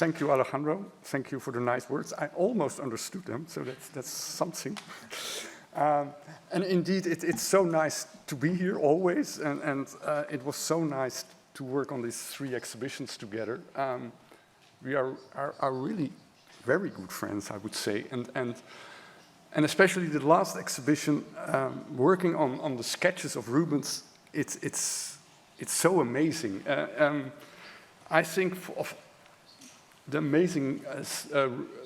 Thank you, Alejandro. Thank you for the nice words. I almost understood them, so that's something. And indeed, it's so nice to be here always, and it was so nice to work on these 3 exhibitions together. We are really very good friends, I would say, and especially the last exhibition, working on the sketches of Rubens, it's so amazing. I think of the amazing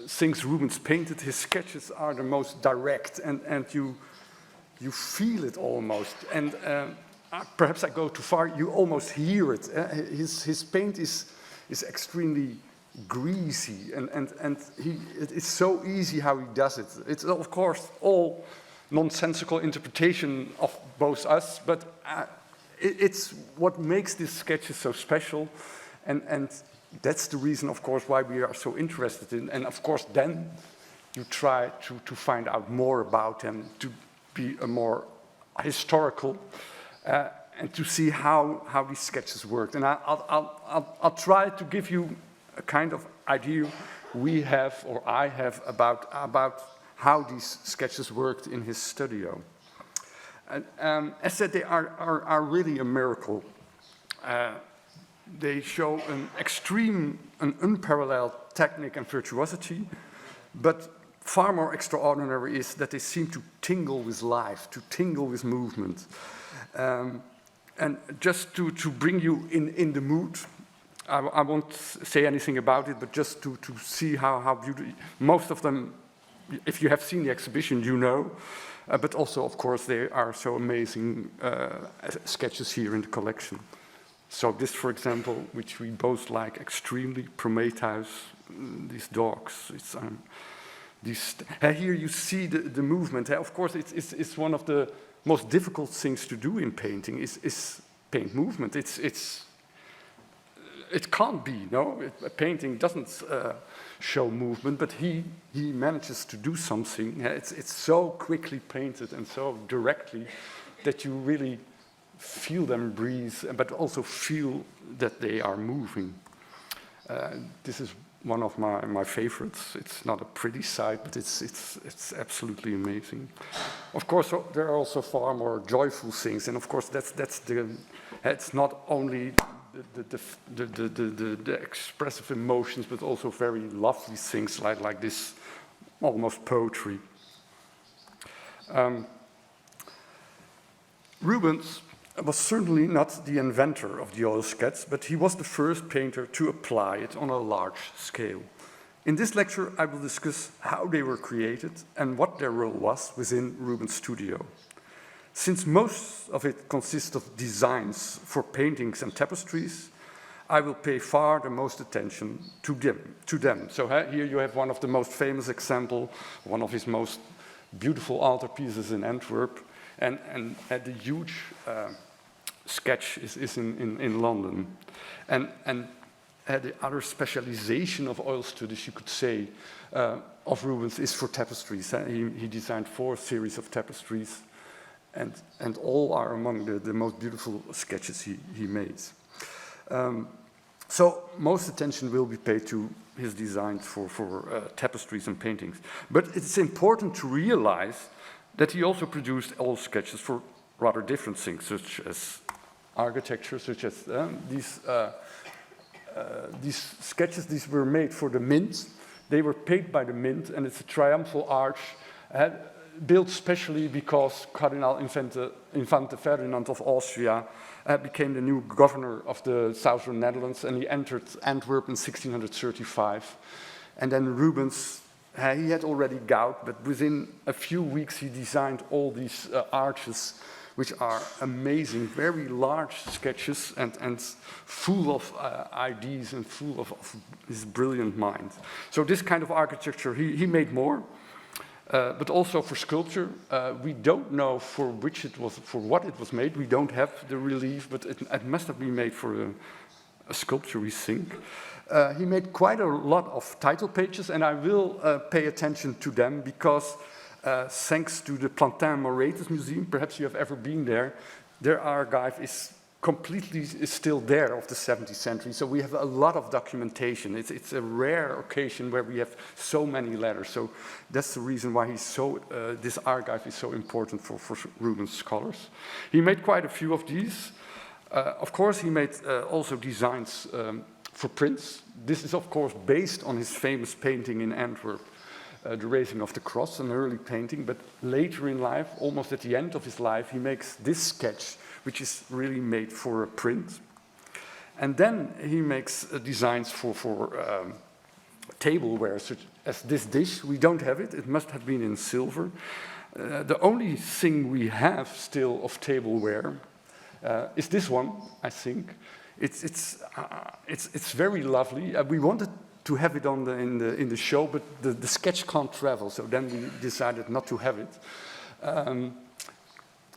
things Rubens painted, his sketches are the most direct, and you feel it almost. And perhaps I go too far, you almost hear it. His paint is extremely greasy, and it's so easy how he does it. It's of course all nonsensical interpretation of both us, but it's what makes these sketches so special, and that's the reason, of course, why we are so interested in. And of course, then you try to find out more about them, to be a more historical, and to see how these sketches worked. And I'll try to give you a kind of idea we have, or I have, about how these sketches worked in his studio. And as said, they are really a miracle. They show an extreme, an unparalleled technique and virtuosity, but far more extraordinary is that they seem to tingle with life, to tingle with movement. And just to bring you in the mood, I won't say anything about it, but just to see how beautiful, most of them, if you have seen the exhibition, you know, but also, of course, they are so amazing sketches here in the collection. So this, for example, which we both like extremely, Prometheus, these dogs. It's, here you see the movement. Of course, it's one of the most difficult things to do in painting is paint movement. It can't be, no? A painting doesn't show movement, but he manages to do something. It's so quickly painted and so directly that you really feel them breathe, but also feel that they are moving. This is one of my favorites. It's not a pretty sight, but it's absolutely amazing. Of course, there are also far more joyful things, and of course it's not only the expressive emotions, but also very lovely things like this almost poetry. Rubens was certainly not the inventor of the oil sketch, but he was the first painter to apply it on a large scale. In this lecture, I will discuss how they were created and what their role was within Rubens' studio. Since most of it consists of designs for paintings and tapestries, I will pay far the most attention to them. So here you have one of the most famous examples, one of his most beautiful altarpieces in Antwerp, and the huge sketch is in London. And the other specialization of oil studies, you could say, of Rubens is for tapestries. He designed 4 series of tapestries, and all are among the most beautiful sketches he made. So most attention will be paid to his designs for tapestries and paintings. But it's important to realize that he also produced oil sketches for rather different things, such as architecture, such as these sketches. These were made for the Mint. They were paid by the Mint, and it's a triumphal arch built specially because Cardinal Infante Ferdinand of Austria became the new governor of the southern Netherlands, and he entered Antwerp in 1635. And then Rubens, he had already gout, but within a few weeks he designed all these arches, which are amazing, very large sketches and full of ideas and full of his brilliant mind. So this kind of architecture, he made more. But also for sculpture, we don't know for what it was made. We don't have the relief, but it must have been made for a sculpture, we think. He made quite a lot of title pages, and I will pay attention to them because thanks to the Plantin Moretus Museum, perhaps you have ever been there, their archive is completely is still there of the 17th century. So we have a lot of documentation. It's a rare occasion where we have so many letters. So that's the reason why this archive is so important for Rubens scholars. He made quite a few of these. Of course, he made also designs for prints. This is, of course, based on his famous painting in Antwerp, the Raising of the Cross, an early painting. But later in life, almost at the end of his life, he makes this sketch, which is really made for a print. And then he makes designs for tableware, such as this dish. We don't have it. It must have been in silver. The only thing we have still of tableware is this one, I think. It's very lovely. We wanted to have it in the show, but the sketch can't travel, so then we decided not to have it.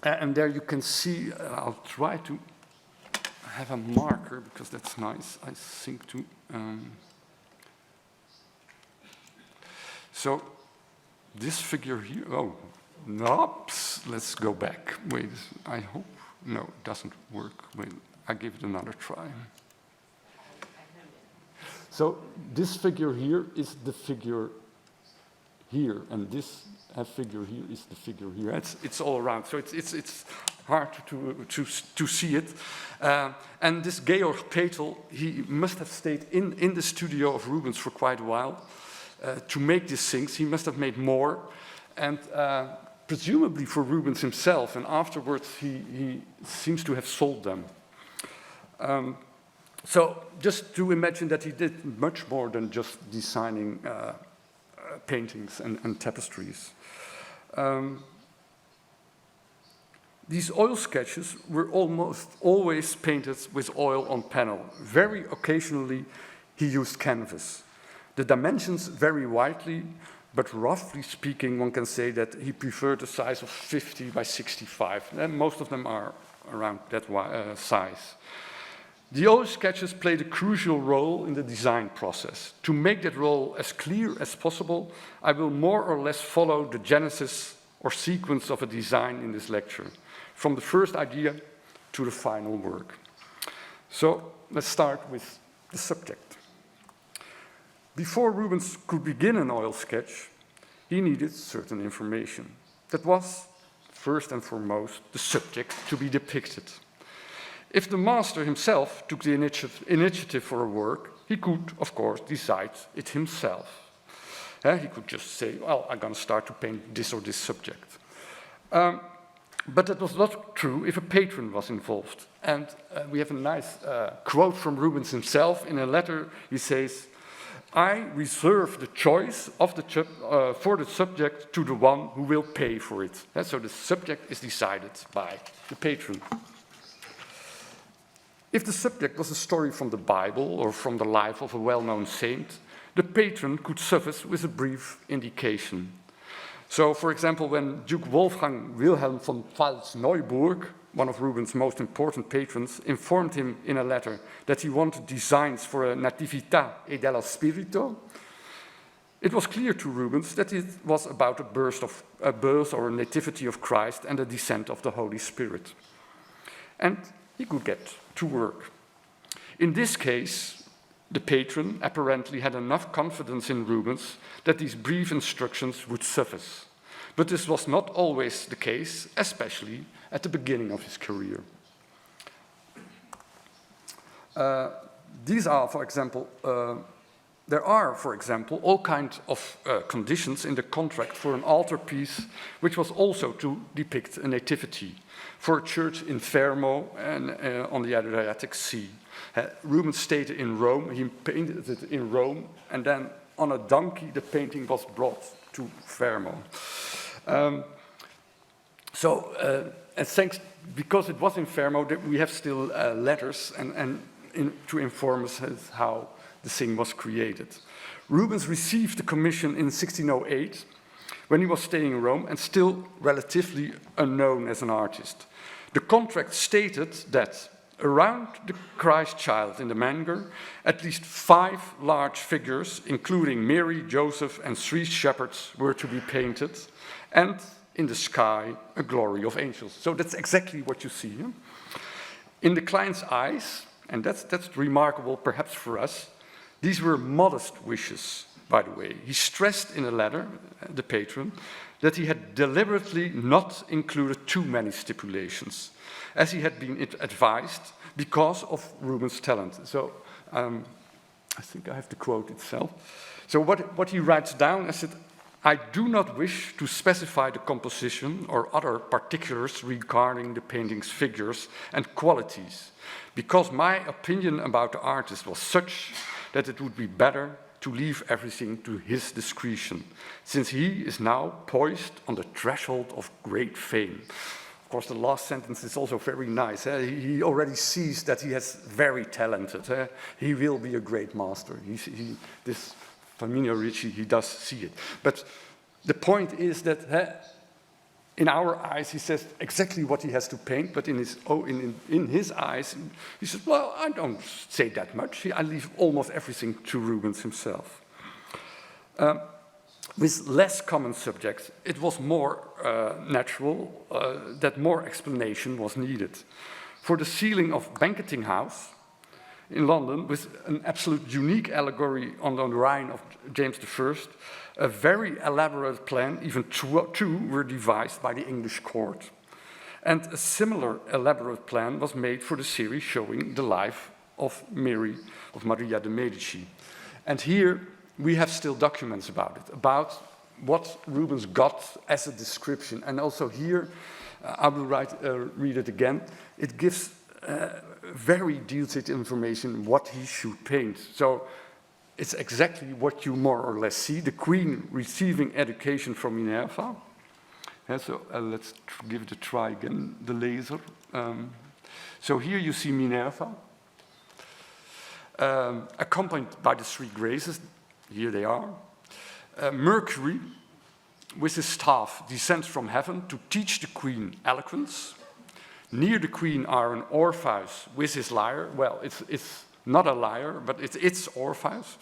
And there you can see, I'll try to have a marker, because that's nice, I think, to... So, this figure here, oh, oops, let's go back. Wait, I hope, no, it doesn't work. Wait, I give it another try. So, this figure here is the figure here, and this figure here is the figure here. It's all around, so it's hard to see it. And this Georg Petel, he must have stayed in the studio of Rubens for quite a while to make these things. He must have made more, and presumably for Rubens himself, and afterwards he seems to have sold them. So just to imagine that he did much more than just designing paintings and tapestries. These oil sketches were almost always painted with oil on panel. Very occasionally, he used canvas. The dimensions vary widely, but roughly speaking, one can say that he preferred a size of 50 by 65, and most of them are around that size. The oil sketches played a crucial role in the design process. To make that role as clear as possible, I will more or less follow the genesis or sequence of a design in this lecture, from the first idea to the final work. So let's start with the subject. Before Rubens could begin an oil sketch, he needed certain information. That was, first and foremost, the subject to be depicted. If the master himself took the initiative for a work, he could, of course, decide it himself. He could just say, well, I'm going to start to paint this or this subject. But that was not true if a patron was involved. And we have a nice quote from Rubens himself. In a letter, he says, I reserve the choice of for the subject to the one who will pay for it. So the subject is decided by the patron. If the subject was a story from the Bible or from the life of a well-known saint, the patron could suffice with a brief indication. So, for example, when Duke Wolfgang Wilhelm von Pfalz-Neuburg, one of Rubens' most important patrons, informed him in a letter that he wanted designs for a Natività e dello Spirito, it was clear to Rubens that it was about a birth or a nativity of Christ and a descent of the Holy Spirit. And he could get to work. In this case, the patron apparently had enough confidence in Rubens that these brief instructions would suffice. But this was not always the case, especially at the beginning of his career. There are, for example, all kinds of conditions in the contract for an altarpiece, which was also to depict a nativity, for a church in Fermo and on the Adriatic Sea. Rubens stayed in Rome, he painted it in Rome, and then on a donkey the painting was brought to Fermo. And thanks, because it was in Fermo, we have still letters to inform us how the thing was created. Rubens received the commission in 1608 when he was staying in Rome and still relatively unknown as an artist. The contract stated that around the Christ child in the manger, at least 5 large figures, including Mary, Joseph, and 3 shepherds, were to be painted, and in the sky, a glory of angels. So that's exactly what you see here. In the client's eyes, and that's remarkable perhaps for us, these were modest wishes, by the way. He stressed in a letter, the patron, that he had deliberately not included too many stipulations, as he had been advised because of Rubens' talent. So I think I have the quote itself. So what he writes down is that I do not wish to specify the composition or other particulars regarding the painting's figures and qualities, because my opinion about the artist was such that it would be better to leave everything to his discretion, since he is now poised on the threshold of great fame. Of course, the last sentence is also very nice. He already sees that he is very talented. He will be a great master. This Firmino Ricci, he does see it. But the point is that in our eyes, he says exactly what he has to paint, but in his eyes, he says, well, I don't say that much. I leave almost everything to Rubens himself. With less common subjects, it was more natural that more explanation was needed. For the ceiling of Banqueting House in London, with an absolute unique allegory on the Rhine of James I, a very elaborate plan, even two were devised by the English court. And a similar elaborate plan was made for the series showing the life of Maria de Medici. And here we have still documents about it, about what Rubens got as a description. And also here, I will read it again. It gives very detailed information what he should paint. So it's exactly what you more or less see. The queen receiving education from Minerva. So let's give it a try again, the laser. So here you see Minerva, accompanied by the three graces. Here they are. Mercury, with his staff, descends from heaven to teach the queen eloquence. Near the queen are an Orpheus with his lyre. Well, it's not a lyre, but it's Orpheus.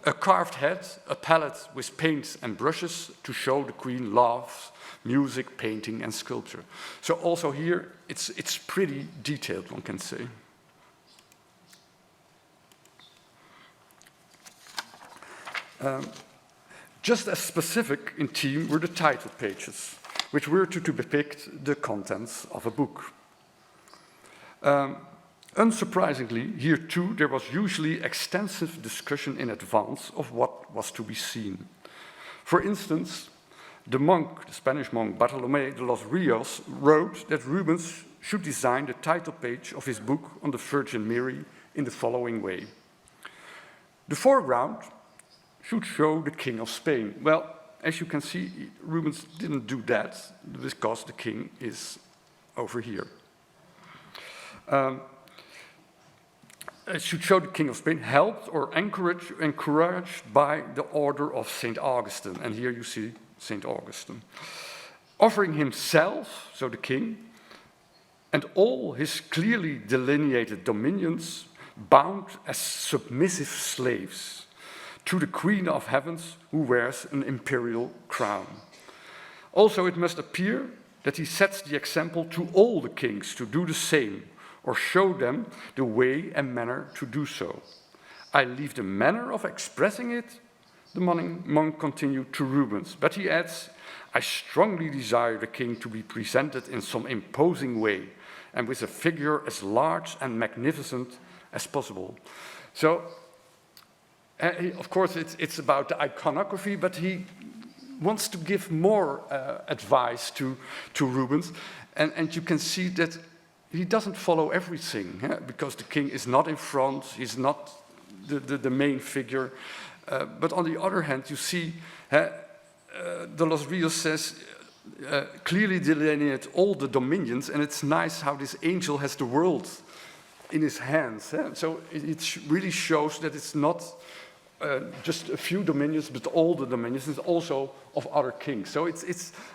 A carved head, a palette with paints and brushes to show the queen loves music, painting, and sculpture. So also here, it's pretty detailed, one can say. Just as specific in theme were the title pages, which were to depict the contents of a book. Unsurprisingly, here too, there was usually extensive discussion in advance of what was to be seen. For instance, the Spanish monk Bartolomé de los Rios wrote that Rubens should design the title page of his book on the Virgin Mary in the following way. The foreground should show the King of Spain. Well, as you can see, Rubens didn't do that because the king is over here. It should show the King of Spain helped or encouraged by the order of St. Augustine. And here you see St. Augustine. Offering himself, so the king, and all his clearly delineated dominions bound as submissive slaves to the Queen of Heavens who wears an imperial crown. Also, it must appear that he sets the example to all the kings to do the same, or show them the way and manner to do so. I leave the manner of expressing it, the monk continued, to Rubens, but he adds, I strongly desire the king to be presented in some imposing way, and with a figure as large and magnificent as possible. So, of course, it's about the iconography, but he wants to give more advice to Rubens, and you can see that he doesn't follow everything, because the king is not in front, he's not the main figure. But on the other hand, you see, de los Rios says, clearly delineate all the dominions, and it's nice how this angel has the world in his hands. So it really shows that it's not just a few dominions, but all the dominions, and also of other kings. So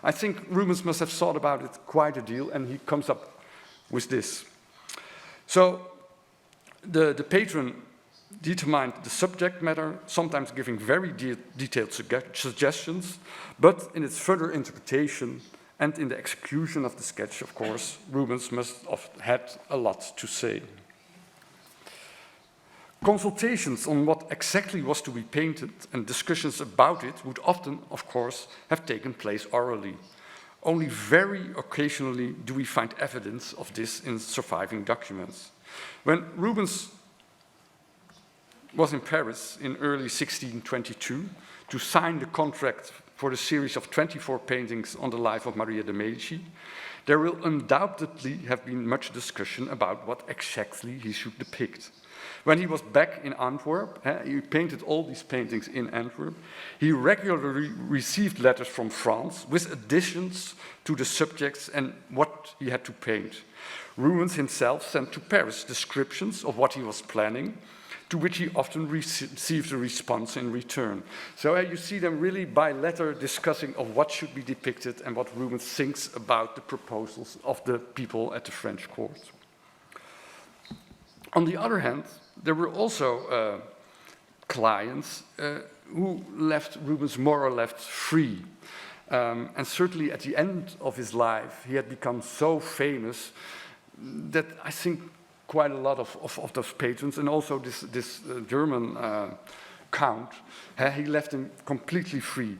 I think Rubens must have thought about it quite a deal, and he comes up with this. So the patron determined the subject matter, sometimes giving very detailed suggestions, but in its further interpretation And in the execution of the sketch, of course, Rubens must have had a lot to say. Consultations on what exactly was to be painted and discussions about it would often, of course, have taken place orally. Only very occasionally do we find evidence of this in surviving documents. When Rubens was in Paris in early 1622 to sign the contract for the series of 24 paintings on the life of Maria de Medici, there will undoubtedly have been much discussion about what exactly he should depict. When he was back in Antwerp, he painted all these paintings in Antwerp, he regularly received letters from France with additions to the subjects and what he had to paint. Rubens himself sent to Paris descriptions of what he was planning, to which he often received a response in return. So you see them really by letter discussing of what should be depicted and what Rubens thinks about the proposals of the people at the French court. On the other hand, there were also clients who left Rubens more or less free. And certainly at the end of his life, he had become so famous that I think quite a lot of those patrons, and also this German count, he left him completely free.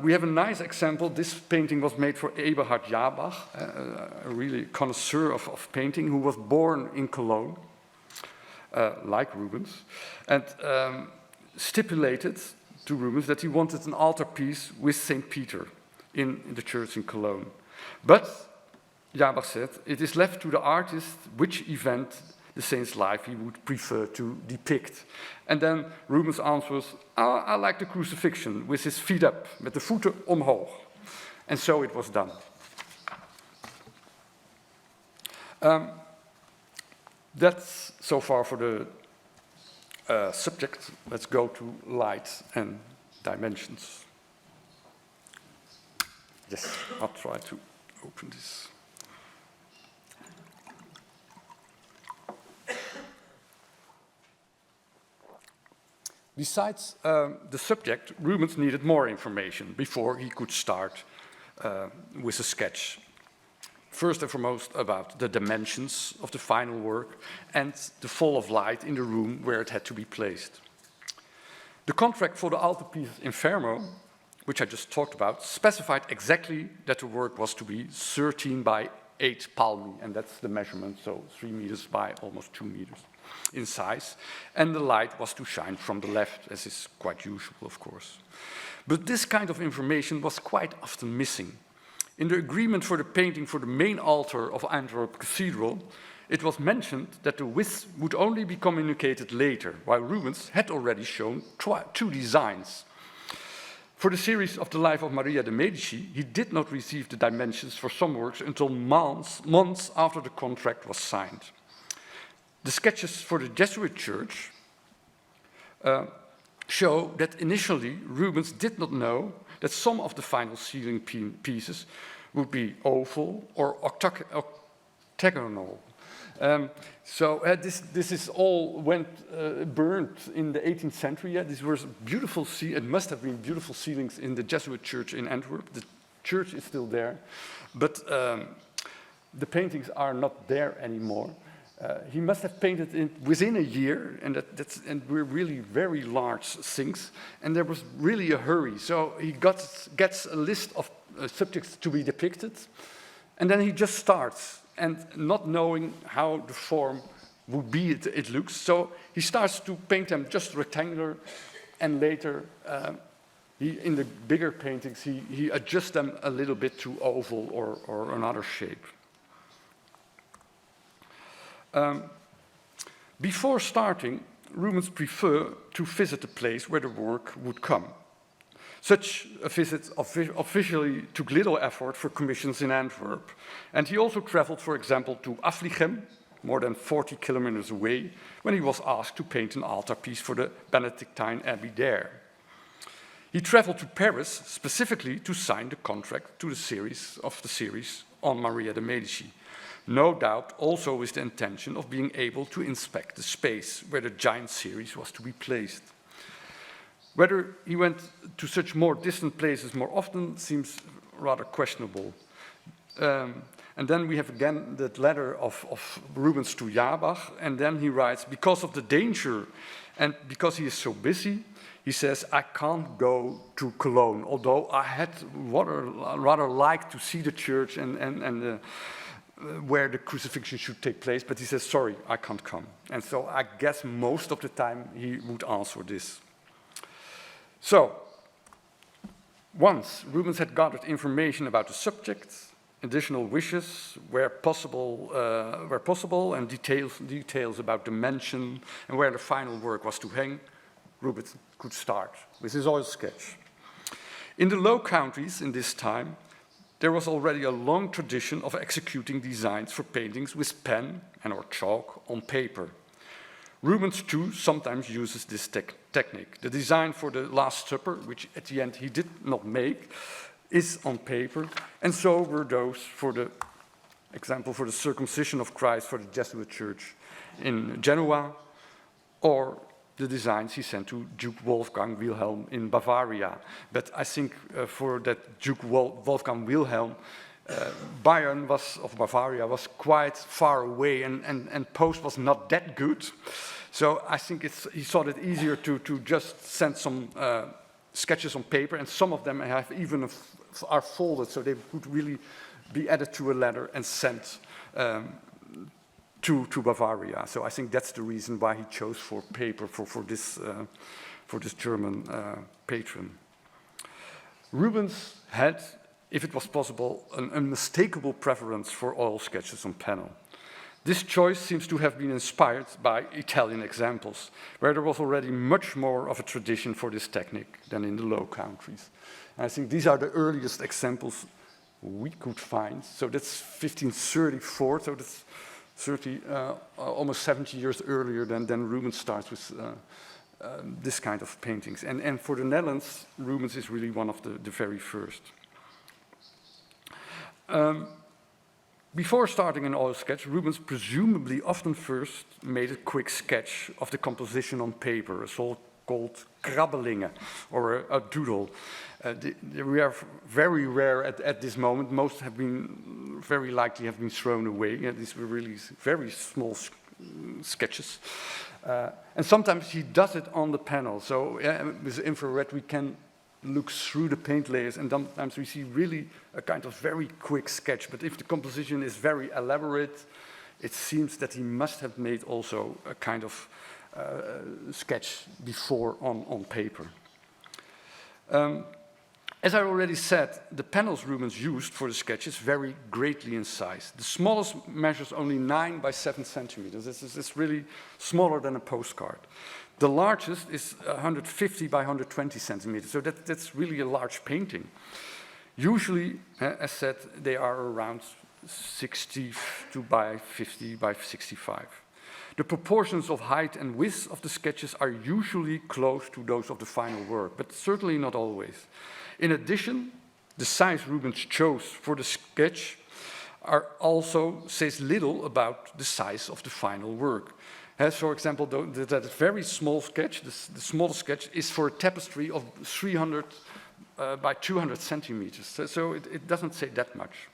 We have a nice example. This painting was made for Eberhard Jabach, a really connoisseur of painting, who was born in Cologne. Like Rubens, and stipulated to Rubens that he wanted an altarpiece with St. Peter in the church in Cologne. But Jabach said, it is left to the artist which event the saint's life he would prefer to depict. And then Rubens answers, I like the crucifixion with his feet up, met de voeten omhoog. And so it was done. That's so far for the subject. Let's go to light and dimensions. Yes, I'll try to open this. Besides the subject, Rubens needed more information before he could start with a sketch. First and foremost about the dimensions of the final work and the fall of light in the room where it had to be placed. The contract for the altarpiece Inferno, which I just talked about, specified exactly that the work was to be 13 by 8 palmi, and that's the measurement, so 3 meters by almost 2 meters in size, and the light was to shine from the left, as is quite usual, of course. But this kind of information was quite often missing. In the agreement for the painting for the main altar of Antwerp Cathedral, it was mentioned that the width would only be communicated later, while Rubens had already shown 2 designs. For the series of the life of Maria de Medici, he did not receive the dimensions for some works until months after the contract was signed. The sketches for the Jesuit church show that initially Rubens did not know that some of the final ceiling pieces would be oval or octagonal. This is all burned in the 18th century. These were beautiful, it must have been beautiful ceilings in the Jesuit church in Antwerp. The church is still there, but the paintings are not there anymore. He must have painted it within a year, and and we're really very large things, and there was really a hurry. So he gets a list of subjects to be depicted, and then he just starts, and not knowing how the form would be it looks. So he starts to paint them just rectangular, and later, in the bigger paintings, he adjusts them a little bit to oval or another shape. Before starting, Rubens preferred to visit the place where the work would come. Such a visit officially took little effort for commissions in Antwerp, and he also traveled, for example, to Affligem, more than 40 kilometers away, when he was asked to paint an altarpiece for the Benedictine Abbey there. He traveled to Paris specifically to sign the contract to the series on Maria de Medici. No doubt also with the intention of being able to inspect the space where the giant series was to be placed. Whether he went to such more distant places more often seems rather questionable. And then we have again that letter of Rubens to Jabach, and then he writes, because of the danger and because he is so busy, he says, I can't go to Cologne, although I had rather liked to see the church and where the crucifixion should take place, but he says, sorry, I can't come. And so I guess most of the time he would answer this. So, once Rubens had gathered information about the subject, additional wishes where possible, and details about dimension and where the final work was to hang, Rubens could start with his oil sketch. In the Low Countries in this time, there was already a long tradition of executing designs for paintings with pen and/or chalk on paper. Rubens too sometimes uses this technique. The design for the Last Supper, which at the end he did not make, is on paper, and so were those for the example for the circumcision of Christ for the Jesuit church in Genoa, or the designs he sent to Duke Wolfgang Wilhelm in Bavaria. But I think for that Duke Wolfgang Wilhelm, Bayern of Bavaria was quite far away, and post was not that good. So I think he thought it easier to just send some sketches on paper, and some of them have even are folded, so they could really be added to a letter and sent to Bavaria. So I think that's the reason why he chose for paper for this German patron. Rubens had, if it was possible, an unmistakable preference for oil sketches on panel. This choice seems to have been inspired by Italian examples, where there was already much more of a tradition for this technique than in the Low Countries. And I think these are the earliest examples we could find. So that's 1534, so that's 30, almost 70 years earlier than Rubens starts with this kind of paintings. And for the Netherlands, Rubens is really one of the very first. Before starting an oil sketch, Rubens presumably often first made a quick sketch of the composition on paper, a so-called krabbelingen, or a doodle. We are very rare at this moment. Most have been, very likely have been thrown away. These were really very small sketches. And sometimes he does it on the panel. So with infrared we can look through the paint layers, and sometimes we see really a kind of very quick sketch. But if the composition is very elaborate, it seems that he must have made also a kind of sketch before on paper. As I already said, the panels Rubens used for the sketches vary greatly in size. The smallest measures only 9 by 7 centimeters. It's really smaller than a postcard. The largest is 150 by 120 centimeters, so that's really a large painting. Usually, as said, they are around 62 by 50 by 65. The proportions of height and width of the sketches are usually close to those of the final work, but certainly not always. In addition, the size Rubens chose for the sketch also says little about the size of the final work. For example, that very small sketch, the smallest sketch, is for a tapestry of 300 by 200 centimeters. So it doesn't say that much.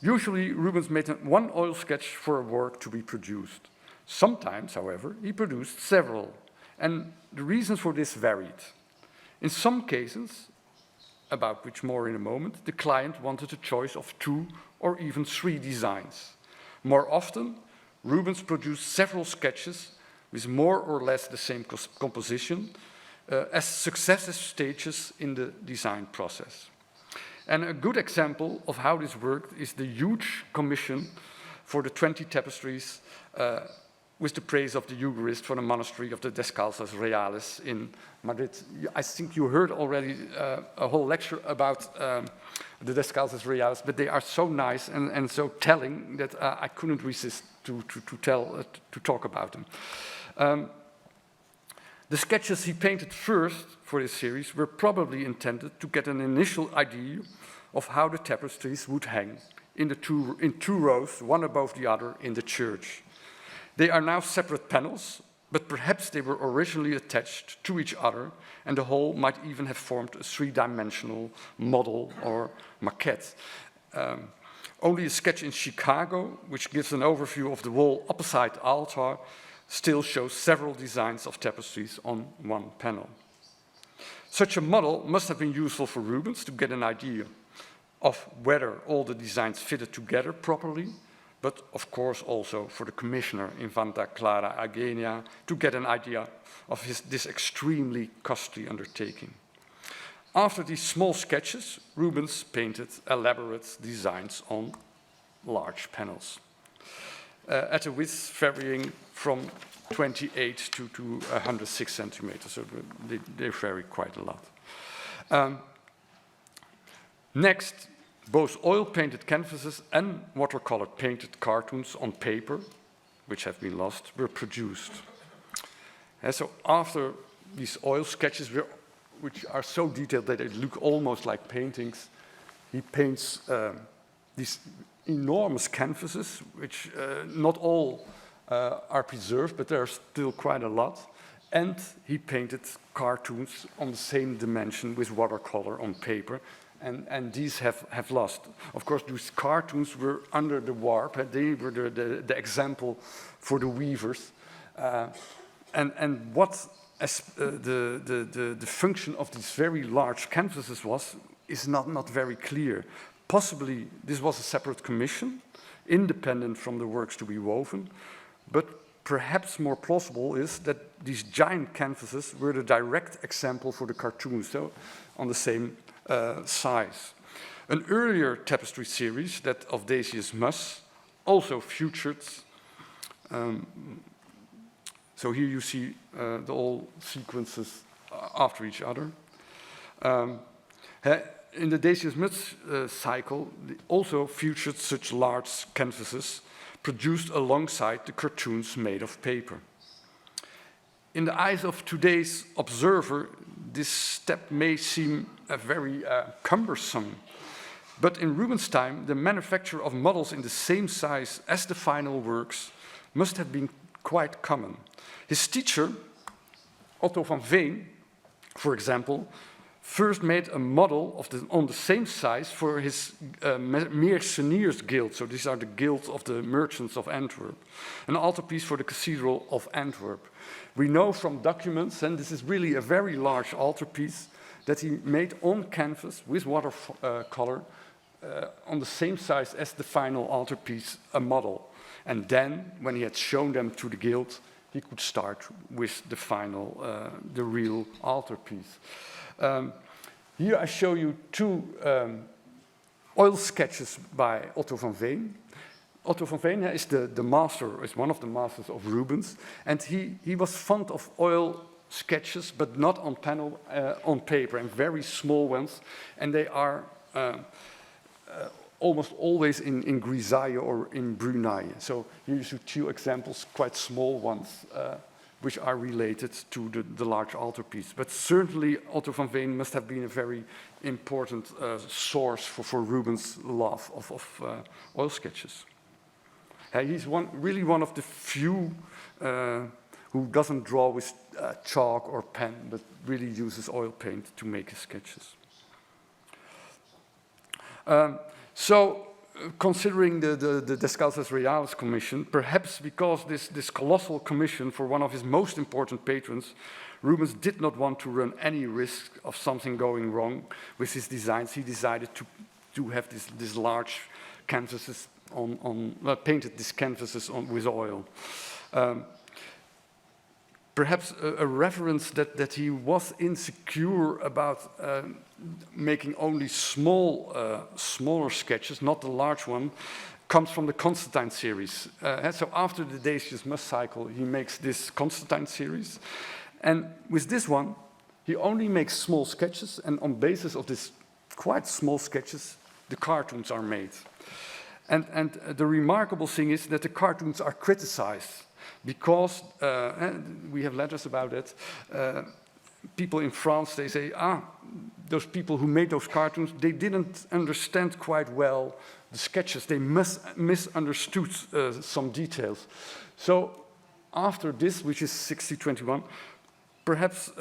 Usually, Rubens made one oil sketch for a work to be produced. Sometimes, however, he produced several, and the reasons for this varied. In some cases, about which more in a moment, the client wanted a choice of 2 or even 3 designs. More often, Rubens produced several sketches with more or less the same composition as successive stages in the design process. And a good example of how this worked is the huge commission for the 20 tapestries with the praise of the Eucharist for the monastery of the Descalzas Reales in Madrid. I think you heard already a whole lecture about the Descalzas Reales, but they are so nice and so telling that I couldn't resist to talk about them. The sketches he painted first for this series were probably intended to get an initial idea of how the tapestries would hang in two rows, one above the other, in the church. They are now separate panels, but perhaps they were originally attached to each other, and the whole might even have formed a 3-dimensional model or maquette. Only a sketch in Chicago, which gives an overview of the wall opposite the altar, still shows several designs of tapestries on one panel. Such a model must have been useful for Rubens to get an idea of whether all the designs fitted together properly, but of course also for the commissioner Infanta Clara Eugenia to get an idea of this extremely costly undertaking. After these small sketches, Rubens painted elaborate designs on large panels, at a width varying from 28 to 106 centimeters, so they vary quite a lot. Next, both oil-painted canvases and watercolor painted cartoons on paper, which have been lost, were produced. And so after these oil sketches, which are so detailed that they look almost like paintings, he paints these enormous canvases, which not all are preserved, but there are still quite a lot. And he painted cartoons on the same dimension with watercolor on paper. And these have lost. Of course, these cartoons were under the warp. They were the example for the weavers. And what the function of these very large canvases was is not very clear. Possibly this was a separate commission, independent from the works to be woven, but perhaps more plausible is that these giant canvases were the direct example for the cartoons, so on the same size. An earlier tapestry series, that of Decius Mus, also featured. So here you see the all sequences after each other. In the Decius Mus cycle, also featured such large canvases produced alongside the cartoons made of paper. In the eyes of today's observer, this step may seem very cumbersome, but in Rubens' time, the manufacture of models in the same size as the final works must have been quite common. His teacher, Otto van Veen, for example, first made a model on the same size for his Mercenaries Guild. So these are the guilds of the merchants of Antwerp. An altarpiece for the Cathedral of Antwerp. We know from documents, and this is really a very large altarpiece, that he made on canvas with watercolor on the same size as the final altarpiece, a model. And then, when he had shown them to the guild, he could start with the final, the real altarpiece. Here I show you two oil sketches by Otto van Veen. Otto van Veen is the master, is one of the masters of Rubens, and he was fond of oil sketches, but not on panel, on paper, and very small ones, and they are almost always in grisaille or in brunaille. So here you see two examples, quite small ones, which are related to the large altarpiece. But certainly Otto van Veen must have been a very important source for Rubens' love of oil sketches. He's really one of the few who doesn't draw with chalk or pen, but really uses oil paint to make his sketches. Considering the Descalzas Reales commission, perhaps because this colossal commission for one of his most important patrons, Rubens did not want to run any risk of something going wrong with his designs. He decided to have these large canvases painted these canvases with oil. Perhaps a reference that he was insecure about making only smaller sketches, not the large one, comes from the Constantine series. So after the Decius Mus cycle, he makes this Constantine series. And with this one, he only makes small sketches, and on basis of this quite small sketches, the cartoons are made. And the remarkable thing is that the cartoons are criticized because, we have letters about it, people in France, they say, those people who made those cartoons, they didn't understand quite well the sketches. They misunderstood some details. So after this, which is 1621, perhaps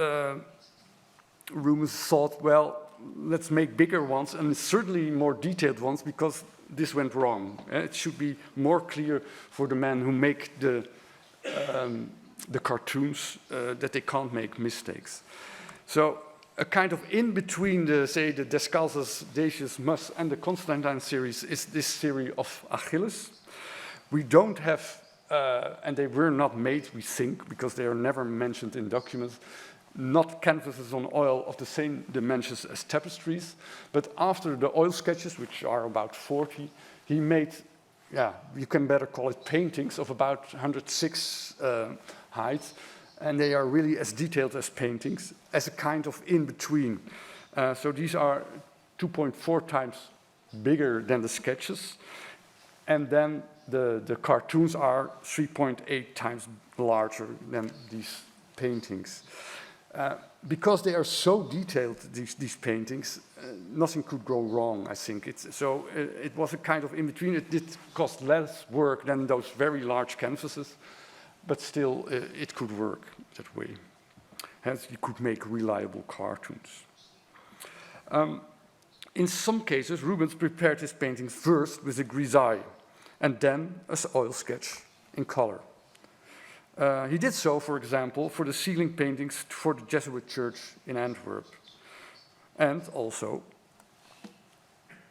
Rubens thought, well, let's make bigger ones, and certainly more detailed ones, because this went wrong. It should be more clear for the men who make the cartoons that they can't make mistakes. So a kind of in between the, say, the Descalzes, Decius, Mus, and the Constantine series is this series of Achilles. We don't have, and they were not made, we think, because they are never mentioned in documents, not canvases on oil of the same dimensions as tapestries, but after the oil sketches, which are about 40, he made, yeah, you can better call it paintings of about 106 height, and they are really as detailed as paintings, as a kind of in-between. So these are 2.4 times bigger than the sketches, and then the cartoons are 3.8 times larger than these paintings. Because they are so detailed, these paintings, nothing could go wrong, I think. It was a kind of in-between. It did cost less work than those very large canvases, but still it could work that way. Hence, you could make reliable cartoons. In some cases, Rubens prepared his paintings first with a grisaille, and then an oil sketch in color. He did so, for example, for the ceiling paintings for the Jesuit church in Antwerp, and also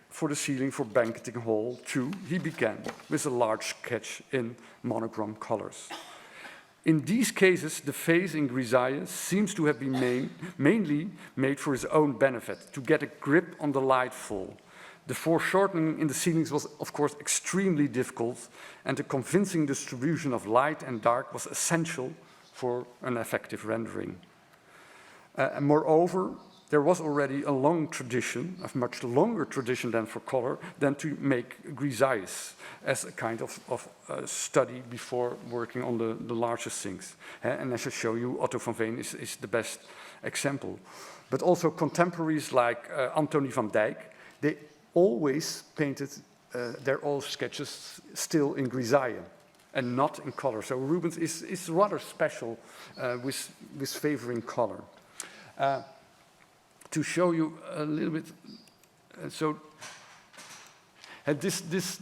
for the ceiling for Banqueting Hall 2, he began with a large sketch in monochrome colors. In these cases, the face in grisaille seems to have been mainly made for his own benefit, to get a grip on the light fall. The foreshortening in the ceilings was, of course, extremely difficult, and the convincing distribution of light and dark was essential for an effective rendering. And moreover, there was already a long tradition, a much longer tradition than for color, than to make grisailles as a kind of study before working on the largest things. And as I show you, Otto van Veen is the best example. But also contemporaries like Antony van Dyck, they always painted their oil sketches still in grisaille and not in color. So Rubens is rather special with favoring color. To show you a little bit, so this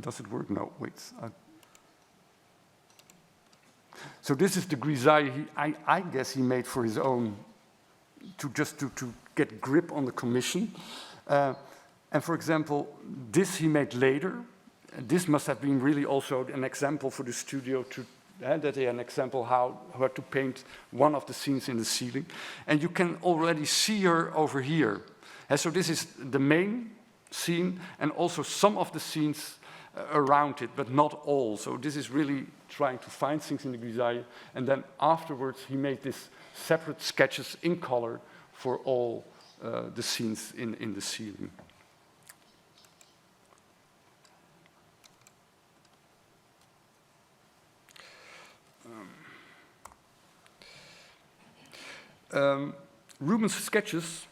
does it work? No, wait. So this is the grisaille I guess he made for his own, to get grip on the commission. And for example, this he made later. This must have been really also an example for the studio that they had an example how to paint one of the scenes in the ceiling. And you can already see her over here. And so this is the main scene and also some of the scenes around it, but not all. So this is really trying to find things in the grisaille. And then afterwards he made these separate sketches in color for all the scenes in the ceiling. Rubens' sketches,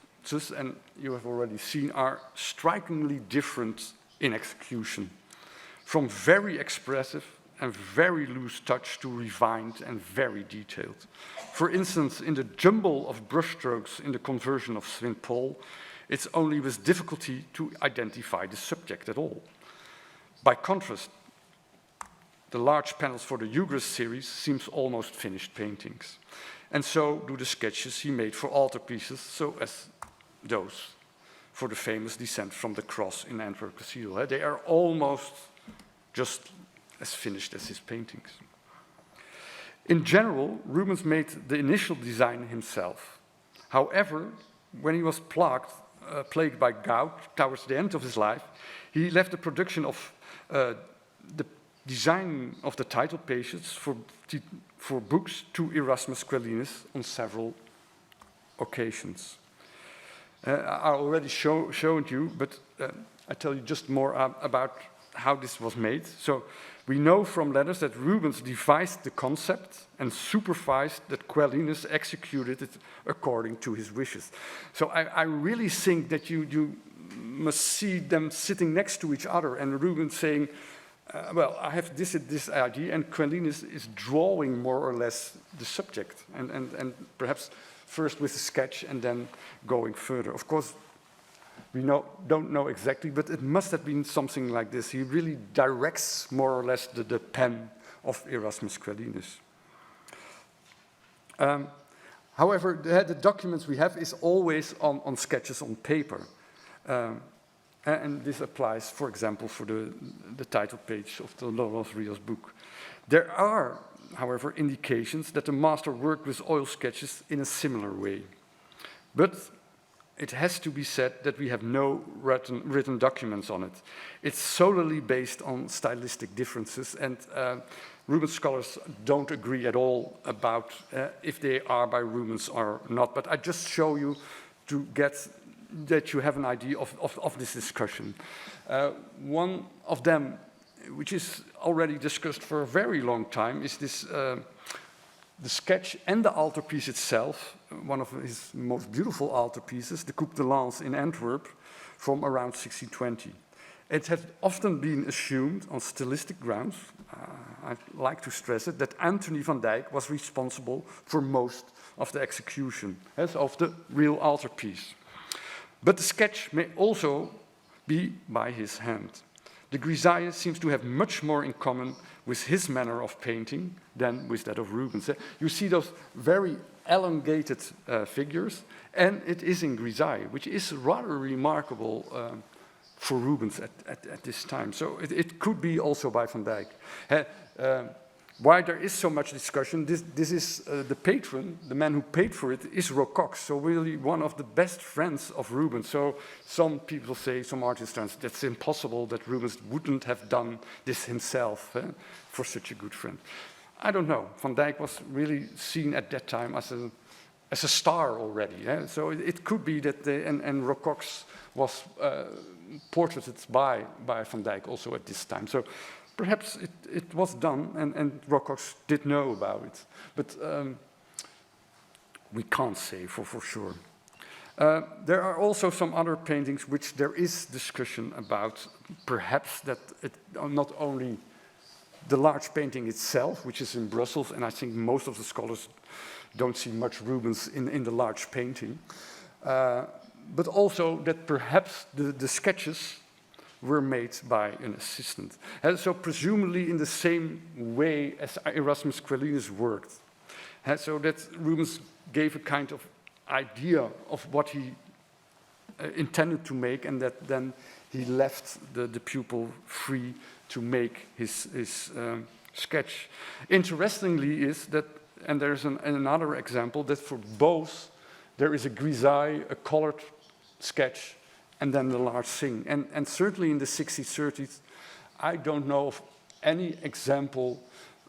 and you have already seen, are strikingly different in execution, from very expressive and very loose touch to refined and very detailed. For instance, in the jumble of brushstrokes in the Conversion of St. Paul, it's only with difficulty to identify the subject at all. By contrast, the large panels for the Eucharist series seems almost finished paintings. And so do the sketches he made for altarpieces, so as those for the famous Descent from the Cross in Antwerp Cathedral. They are almost just as finished as his paintings. In general, Rubens made the initial design himself. However, when he was plagued by gout towards the end of his life, he left the production of the design of the title pages for books to Erasmus Quellinus on several occasions. I already showed you, but I tell you just more about how this was made. So we know from letters that Rubens devised the concept and supervised that Quellinus executed it according to his wishes. So I really think that you must see them sitting next to each other and Rubens saying, well, I have this idea, and Quellinus is drawing more or less the subject, and perhaps first with a sketch and then going further. Of course, we don't know exactly, but it must have been something like this. He really directs more or less the pen of Erasmus Quellinus. However, the documents we have is always on sketches on paper. And this applies, for example, for the title page of the Laurence Rios book. There are, however, indications that the master worked with oil sketches in a similar way. But it has to be said that we have no written documents on it. It's solely based on stylistic differences, and Rubens scholars don't agree at all about if they are by Rubens or not. But I just show you to get that you have an idea of this discussion. One of them, which is already discussed for a very long time, is this the sketch and the altarpiece itself, one of his most beautiful altarpieces, the Coupe de Lens in Antwerp, from around 1620. It has often been assumed on stylistic grounds, I'd like to stress it, that Anthony van Dyck was responsible for most of the execution, as of the real altarpiece. But the sketch may also be by his hand. The grisaille seems to have much more in common with his manner of painting than with that of Rubens. You see those very elongated figures, and it is in grisaille, which is rather remarkable for Rubens at this time. So it could be also by Van Dyck. Why there is so much discussion, this is the patron, the man who paid for it, is Rocox, so really one of the best friends of Rubens. So some people say, some artists, that's impossible that Rubens wouldn't have done this himself for such a good friend. I don't know. Van Dyck was really seen at that time as a star already. So it could be that and Rocox was portraited by Van Dyck also at this time. So perhaps it was done, and Rocox did know about it, but we can't say for sure. There are also some other paintings which there is discussion about, perhaps that it not only the large painting itself, which is in Brussels, and I think most of the scholars don't see much Rubens in the large painting, but also that perhaps the sketches were made by an assistant. And so presumably in the same way as Erasmus Quellinus worked. And so that Rubens gave a kind of idea of what he intended to make, and that then he left the pupil free to make his sketch. Interestingly is that, and there's another example, that for both there is a grisaille, a colored sketch, and then the large thing. And certainly in the 60s, 30s, I don't know of any example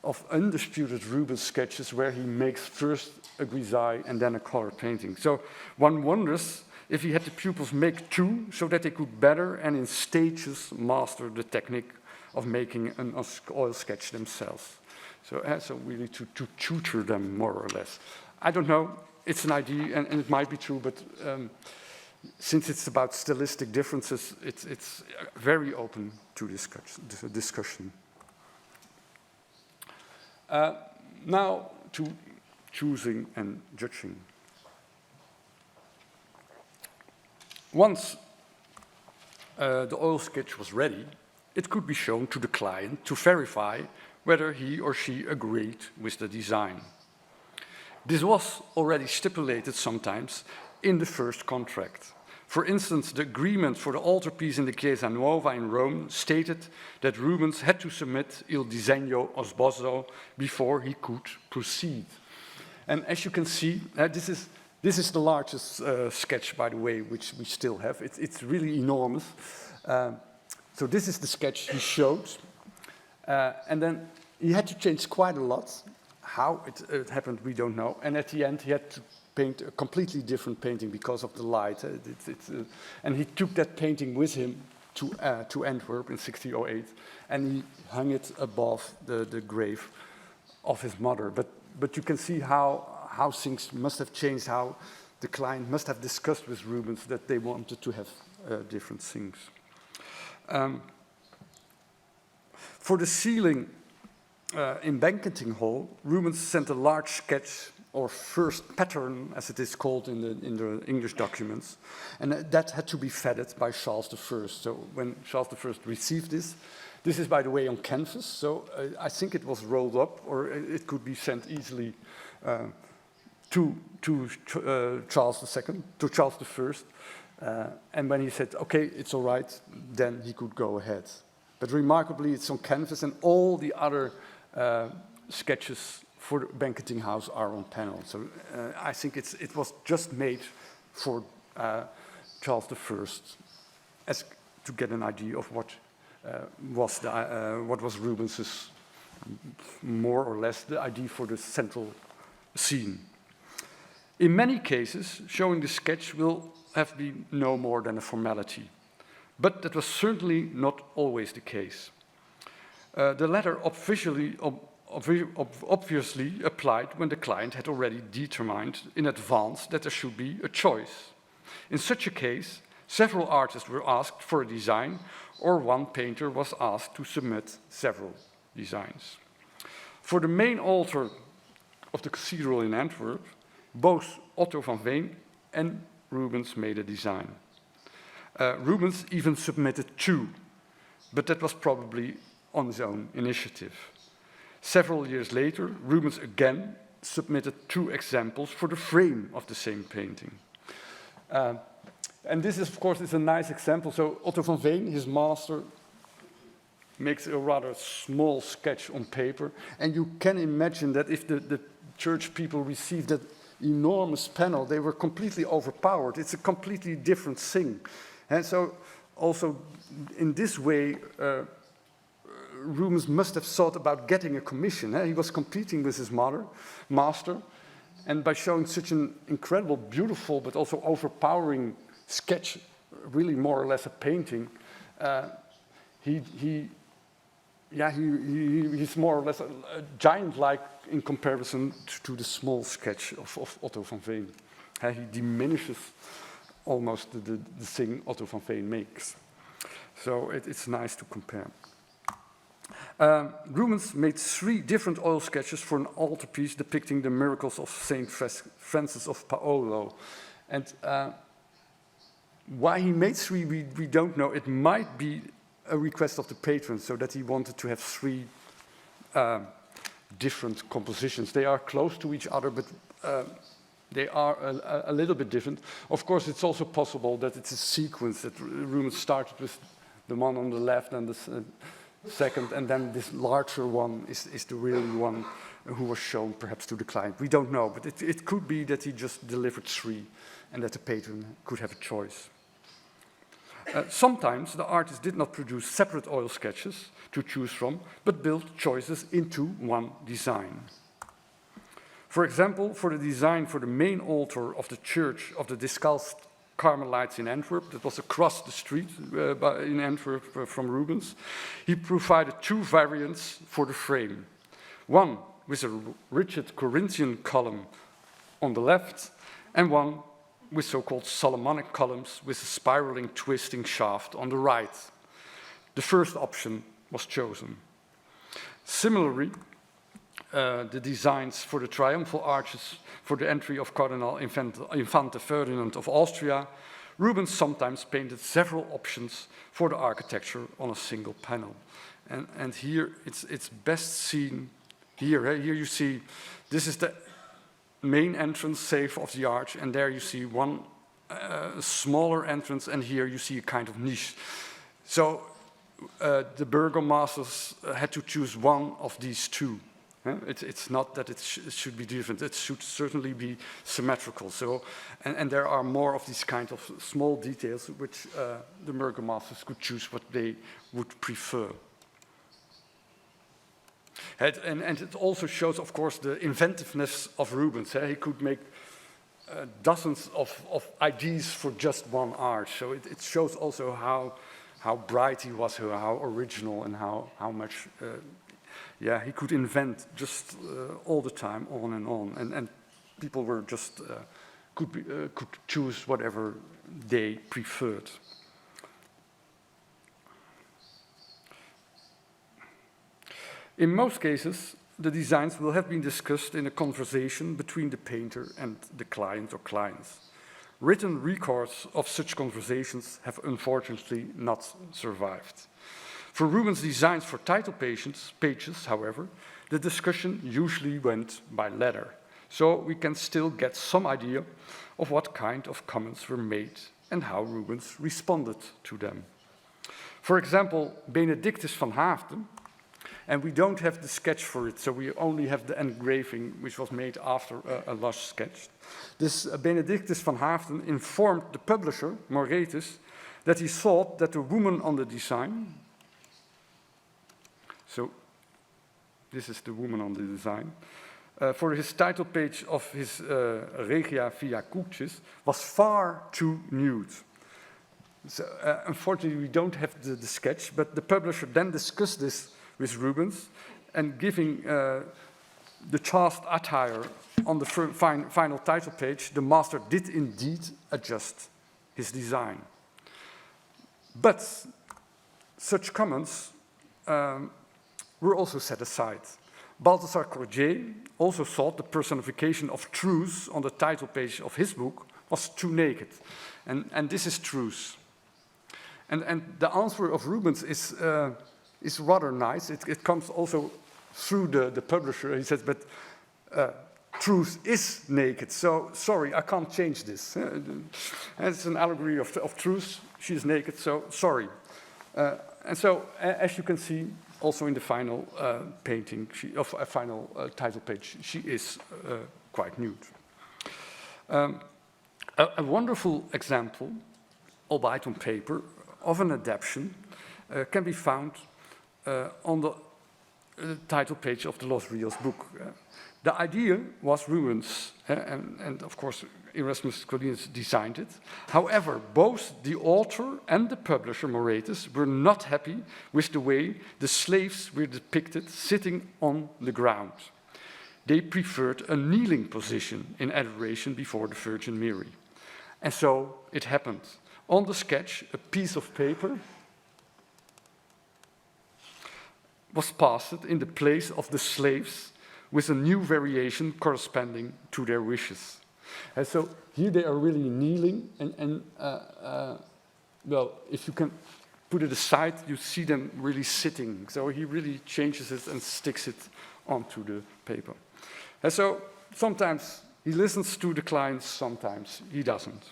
of undisputed Rubens sketches where he makes first a grisaille and then a color painting. So one wonders if he had the pupils make two so that they could better and in stages master the technique of making an oil sketch themselves. So really to tutor them more or less. I don't know, it's an idea and it might be true, but since it's about stylistic differences, it's very open to discussion. Now to choosing and judging. Once the oil sketch was ready, it could be shown to the client to verify whether he or she agreed with the design. This was already stipulated sometimes in the first contract. For instance, the agreement for the altarpiece in the Chiesa Nuova in Rome stated that Rubens had to submit il disegno osboso before he could proceed. And as you can see, this is the largest sketch, by the way, which we still have. It's really enormous. So this is the sketch he showed. And then he had to change quite a lot. How it happened, we don't know. And at the end, he had to paint a completely different painting because of the light. And he took that painting with him to Antwerp in 1608, and he hung it above the grave of his mother. But you can see how things must have changed, how the client must have discussed with Rubens that they wanted to have different things. For the ceiling in Banqueting Hall, Rubens sent a large sketch or first pattern, as it is called in the English documents, and that had to be vetted by Charles I. So when Charles I received this is, by the way, on canvas, so I think it was rolled up, or it could be sent easily to Charles II, to Charles I, and when he said, okay, it's all right, then he could go ahead. But remarkably, it's on canvas, and all the other sketches for the banqueting house are on panel. So I think it was just made for Charles I, as to get an idea of what was Rubens's, more or less, the idea for the central scene. In many cases, showing the sketch will have been no more than a formality, but that was certainly not always the case. The latter obviously applied when the client had already determined in advance that there should be a choice. In such a case, several artists were asked for a design, or one painter was asked to submit several designs. For the main altar of the cathedral in Antwerp, both Otto van Veen and Rubens made a design. Rubens even submitted two, but that was probably on his own initiative. Several years later, Rubens again submitted two examples for the frame of the same painting. And this is, of course, is a nice example. So Otto van Veen, his master, makes a rather small sketch on paper, and you can imagine that if the church people received that enormous panel, they were completely overpowered. It's a completely different thing. And so also in this way, Rubens must have thought about getting a commission. He was competing with his master, and by showing such an incredible, beautiful, but also overpowering sketch, really more or less a painting, he's more or less a giant-like in comparison to the small sketch of Otto van Veen. He diminishes almost the thing Otto van Veen makes. So it's nice to compare. Rubens made 3 different oil sketches for an altarpiece depicting the miracles of Saint Francis of Paolo. And why he made 3, we don't know. It might be a request of the patron, so that he wanted to have 3 different compositions. They are close to each other, but they are a little bit different. Of course, it's also possible that it's a sequence, that Rubens started with the one on the left and the second, and then this larger one is the real one who was shown perhaps to the client. We don't know, but it could be that he just delivered 3 and that the patron could have a choice. Sometimes the artist did not produce separate oil sketches to choose from, but built choices into one design. For example, for the design for the main altar of the Church of the Discalced Carmelites in Antwerp, that was across the street in Antwerp from Rubens, he provided 2 variants for the frame. One with a rigid Corinthian column on the left, and one with so-called Solomonic columns with a spiraling, twisting shaft on the right. The first option was chosen. Similarly, the designs for the triumphal arches for the entry of Cardinal Infante Ferdinand of Austria, Rubens sometimes painted several options for the architecture on a single panel. And here it's best seen here. Here you see, this is the main entrance save of the arch, and there you see one smaller entrance, and here you see a kind of niche. So the burgomasters had to choose one of these 2. It's not that it should be different. It should certainly be symmetrical. So, and there are more of these kind of small details which the burgomasters could choose what they would prefer. And it also shows, of course, the inventiveness of Rubens. He could make dozens of ideas for just one arch. So it shows also how bright he was, how original, and how much he could invent just all the time, on and on. And people were just could choose whatever they preferred. In most cases, the designs will have been discussed in a conversation between the painter and the client or clients. Written records of such conversations have unfortunately not survived. For Rubens' designs for title pages, however, the discussion usually went by letter, so we can still get some idea of what kind of comments were made and how Rubens responded to them. For example, Benedictus van Haaften, and we don't have the sketch for it, so we only have the engraving, which was made after a lush sketch. This Benedictus van Haaften informed the publisher, Moretus, that he thought that the woman on the design, so this is the woman on the design, for his title page of his Regia via Koekjes, was far too nude. So, unfortunately, we don't have the sketch, but the publisher then discussed this with Rubens, and giving the chaste attire on the final title page, the master did indeed adjust his design. But such comments were also set aside. Balthasar Cordier also thought the personification of truth on the title page of his book was too naked, and this is truth. And the answer of Rubens is rather nice. It comes also through the publisher. He says, but truth is naked, so sorry, I can't change this. And it's an allegory of truth. She is naked, so sorry. And so, as you can see, also in the final painting, a final title page, she is quite nude. A wonderful example, albeit on paper, of an adaptation can be found on the title page of the Los Rios book. The idea was Rubens, and of course Erasmus Collinus designed it. However, both the author and the publisher, Moretus, were not happy with the way the slaves were depicted sitting on the ground. They preferred a kneeling position in adoration before the Virgin Mary. And so it happened. On the sketch, a piece of paper was passed in the place of the slaves with a new variation corresponding to their wishes. And so here they are really kneeling, and well, if you can put it aside, you see them really sitting. So he really changes it and sticks it onto the paper. And so sometimes he listens to the clients, sometimes he doesn't.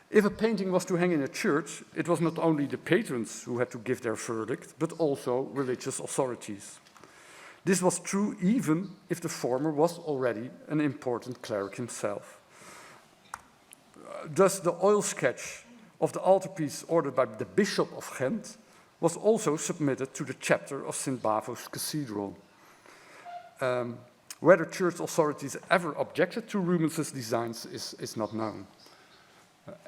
If a painting was to hang in a church, it was not only the patrons who had to give their verdict, but also religious authorities. This was true even if the former was already an important cleric himself. Thus, the oil sketch of the altarpiece ordered by the Bishop of Ghent was also submitted to the chapter of St. Bavo's Cathedral. Whether church authorities ever objected to Rubens' designs is not known.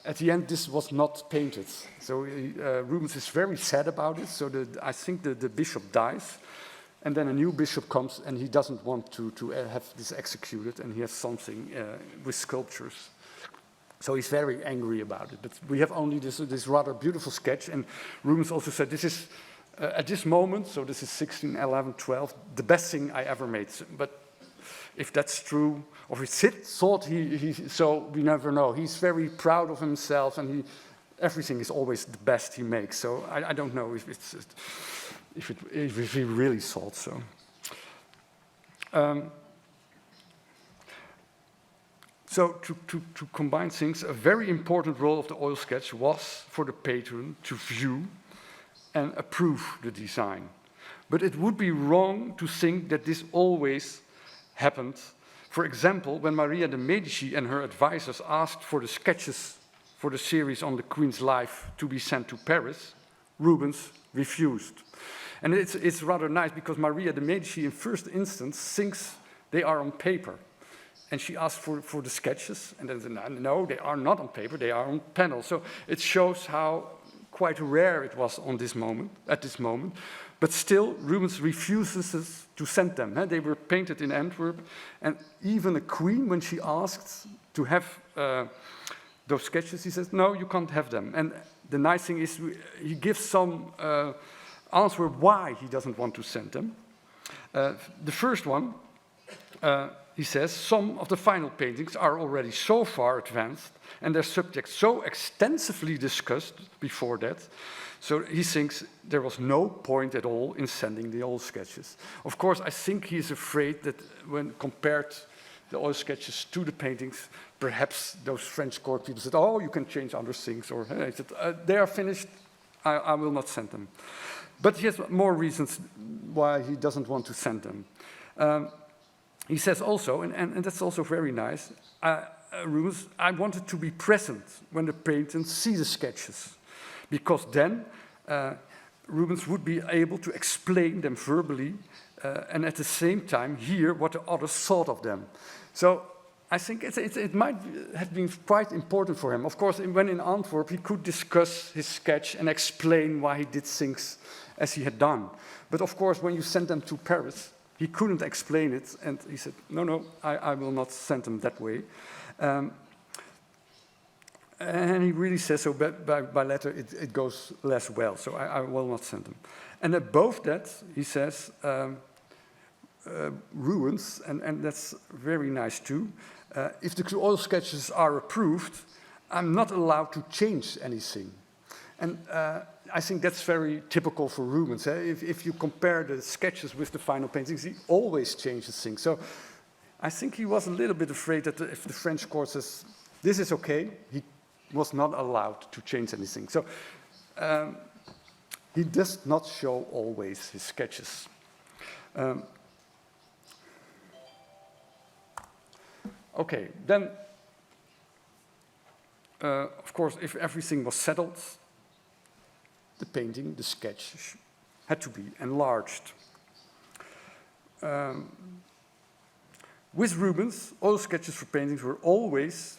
At the end, this was not painted. So Rubens is very sad about it. So I think the bishop dies, and then a new bishop comes, and he doesn't want to have this executed, and he has something with sculptures. So he's very angry about it. But we have only this rather beautiful sketch, and Rubens also said, this is, at this moment, so this is 16, 11, 12, the best thing I ever made. But if that's true, or he thought so we never know. He's very proud of himself, and everything is always the best he makes. So I don't know if he really thought so. So to combine things, a very important role of the oil sketch was for the patron to view and approve the design. But it would be wrong to think that this always happened. For example, when Maria de Medici and her advisors asked for the sketches for the series on the Queen's life to be sent to Paris, Rubens refused. And it's rather nice because Maria de Medici in first instance thinks they are on paper. And she asked for the sketches, and then said, no, they are not on paper, they are on panel. So it shows how quite rare it was at this moment. But still, Rubens refuses to send them. They were painted in Antwerp, and even a queen, when she asked to have those sketches, he says, no, you can't have them. And the nice thing is, he gives some answer why he doesn't want to send them. The first one, he says, some of the final paintings are already so far advanced and their subjects so extensively discussed before that, so he thinks there was no point at all in sending the oil sketches. Of course, I think he is afraid that when compared the oil sketches to the paintings, perhaps those French court people said, oh, you can change other things, or hey, said, they are finished, I will not send them. But he has more reasons why he doesn't want to send them. He says also, and that's also very nice, Rubens, I wanted to be present when the painters see the sketches, because then Rubens would be able to explain them verbally and at the same time hear what the others thought of them. So I think it might have been quite important for him. Of course, when in Antwerp, he could discuss his sketch and explain why he did things as he had done. But of course, when you send them to Paris, he couldn't explain it, and he said, no, I will not send them that way. And he really says, so by letter it goes less well, so I will not send them. And above that, he says, Rubens, and that's very nice too, if the oil sketches are approved, I'm not allowed to change anything. And I think that's very typical for Rubens. If you compare the sketches with the final paintings, he always changes things. So I think he was a little bit afraid that if the French court says, this is okay, he was not allowed to change anything. So he does not show always his sketches. Okay, then, of course, if everything was settled, the painting, the sketch, had to be enlarged. With Rubens, oil sketches for paintings were always,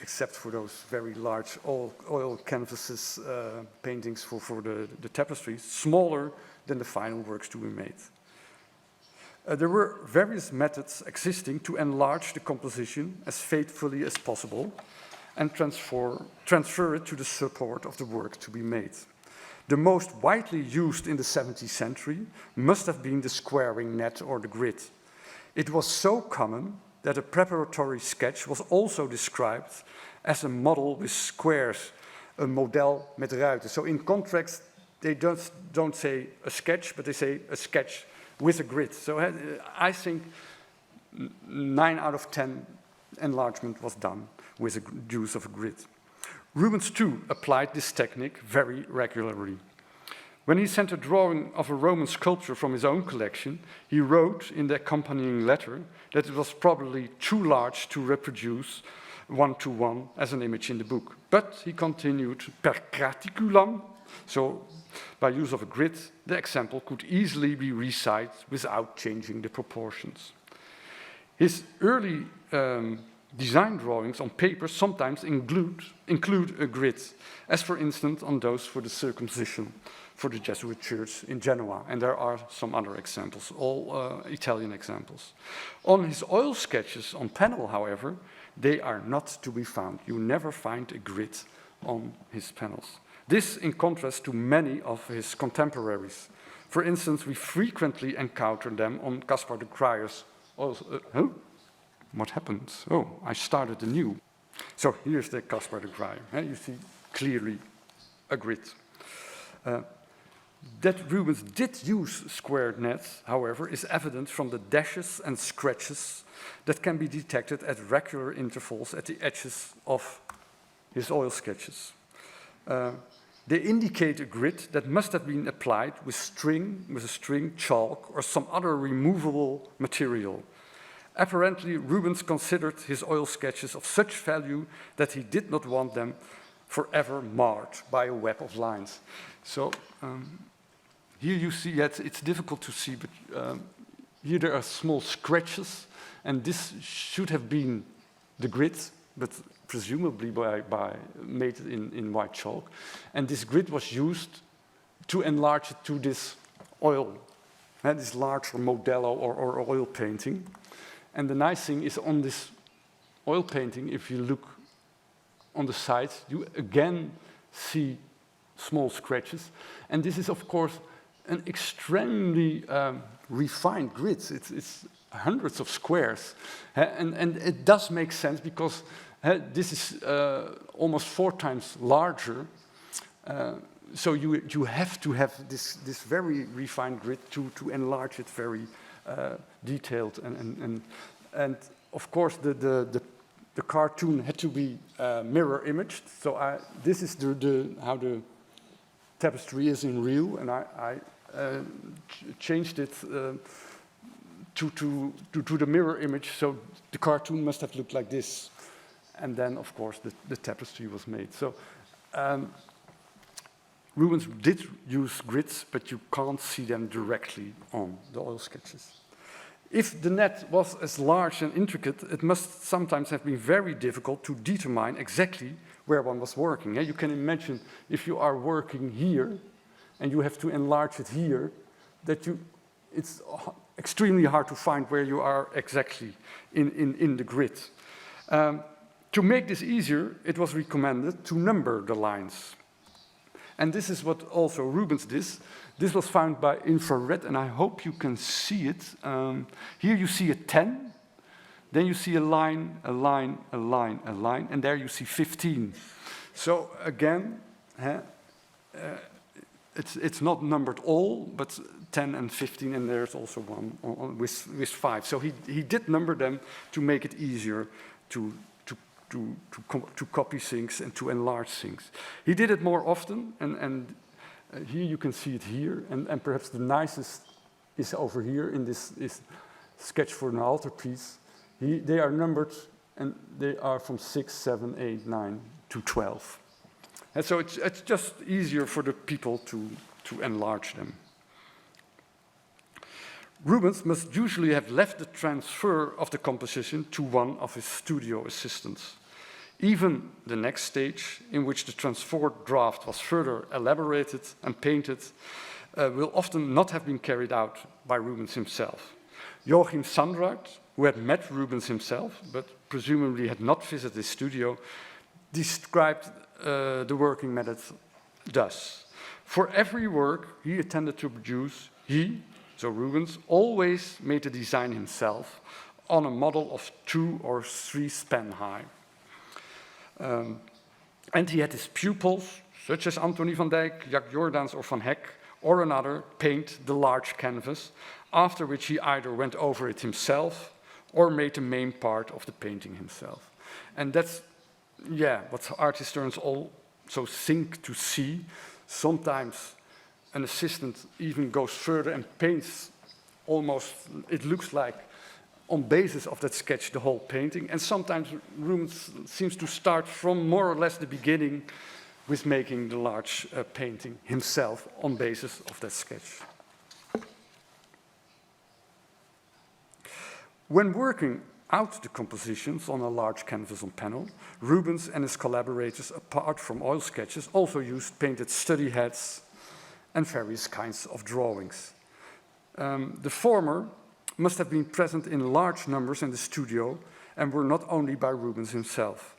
except for those very large oil canvases paintings for the tapestries, smaller than the final works to be made. There were various methods existing to enlarge the composition as faithfully as possible and transfer it to the support of the work to be made. The most widely used in the 17th century must have been the squaring net or the grid. It was so common that a preparatory sketch was also described as a model with squares, a model met ruiten. So in contracts, they don't say a sketch, but they say a sketch with a grid. So I think 9 out of 10 enlargement was done with the use of a grid. Rubens too applied this technique very regularly. When he sent a drawing of a Roman sculpture from his own collection, he wrote in the accompanying letter that it was probably too large to reproduce one-to-one as an image in the book. But he continued, per graticulam, so by use of a grid, the example could easily be resized without changing the proportions. His early design drawings on paper sometimes include a grid, as for instance on those for the circumcision for the Jesuit church in Genoa, and there are some other examples, all Italian examples. On his oil sketches on panel, however, they are not to be found. You never find a grid on his panels. This in contrast to many of his contemporaries. For instance, we frequently encounter them on Caspar de Crayer's oil. What happened? Oh, I started anew. So here's the Caspar de Crayer. You see clearly a grid. That Rubens did use squared nets, however, is evident from the dashes and scratches that can be detected at regular intervals at the edges of his oil sketches. They indicate a grid that must have been applied with a string, chalk, or some other removable material. Apparently, Rubens considered his oil sketches of such value that he did not want them forever marred by a web of lines. So here you see, it's difficult to see, but here there are small scratches, and this should have been the grid, but presumably made in white chalk. And this grid was used to enlarge it to this oil, this larger modello or oil painting. And the nice thing is on this oil painting, if you look on the sides, you again see small scratches. And this is, of course, an extremely refined grid. It's hundreds of squares. And it does make sense because this is almost 4 times larger. So you have to have this very refined grid to enlarge it very detailed. And of course, the cartoon had to be mirror imaged. So this is how the tapestry is in real, and I changed it to the mirror image. So the cartoon must have looked like this, and then of course the tapestry was made. So Rubens did use grids, but you can't see them directly on the oil sketches. If the net was as large and intricate, it must sometimes have been very difficult to determine exactly where one was working. You can imagine if you are working here and you have to enlarge it here, it's extremely hard to find where you are exactly in the grid. To make this easier, it was recommended to number the lines. And this is what also Rubens did. This was found by infrared, and I hope you can see it. Here you see a 10, then you see a line, a line, a line, a line, and there you see 15. So again, it's not numbered all, but 10 and 15, and there's also one with 5. So he did number them to make it easier to copy things and to enlarge things. He did it more often, and here you can see it here, and perhaps the nicest is over here in this sketch for an altarpiece. They are numbered, and they are from 6, 7, 8, 9 to 12. And so it's just easier for the people to enlarge them. Rubens must usually have left the transfer of the composition to one of his studio assistants. Even the next stage, in which the transferred draft was further elaborated and painted, will often not have been carried out by Rubens himself. Joachim Sandrart, who had met Rubens himself, but presumably had not visited his studio, described the working method thus. For every work he intended to produce, so Rubens, always made the design himself on a model of 2 or 3 span high. And he had his pupils, such as Antonie van Dyck, Jack Jordaens or Van Hecke, or another, paint the large canvas, after which he either went over it himself or made the main part of the painting himself. And that's, what art historians also think to see. Sometimes an assistant even goes further and paints almost, it looks like, on basis of that sketch, the whole painting. And sometimes Rubens seems to start from more or less the beginning with making the large painting himself on basis of that sketch. When working out the compositions on a large canvas on panel, Rubens and his collaborators, apart from oil sketches, also used painted study heads and various kinds of drawings. The former must have been present in large numbers in the studio and were not only by Rubens himself.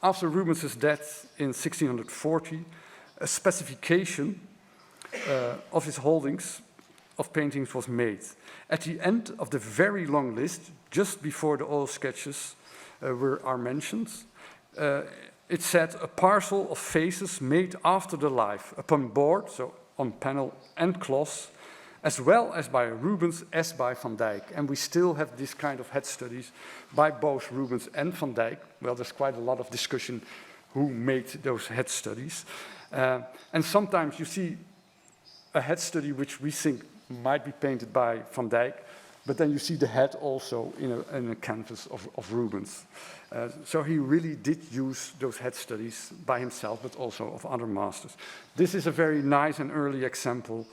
After Rubens' death in 1640, a specification of his holdings of paintings was made. At the end of the very long list, just before the oil sketches are mentioned, it said a parcel of faces made after the life upon board, so on panel and cloth, as well as by Rubens as by Van Dyck. And we still have this kind of head studies by both Rubens and Van Dyck. Well, there's quite a lot of discussion who made those head studies. And sometimes you see a head study which we think might be painted by Van Dyck, but then you see the head also in a canvas of Rubens. So he really did use those head studies by himself, but also of other masters. This is a very nice and early example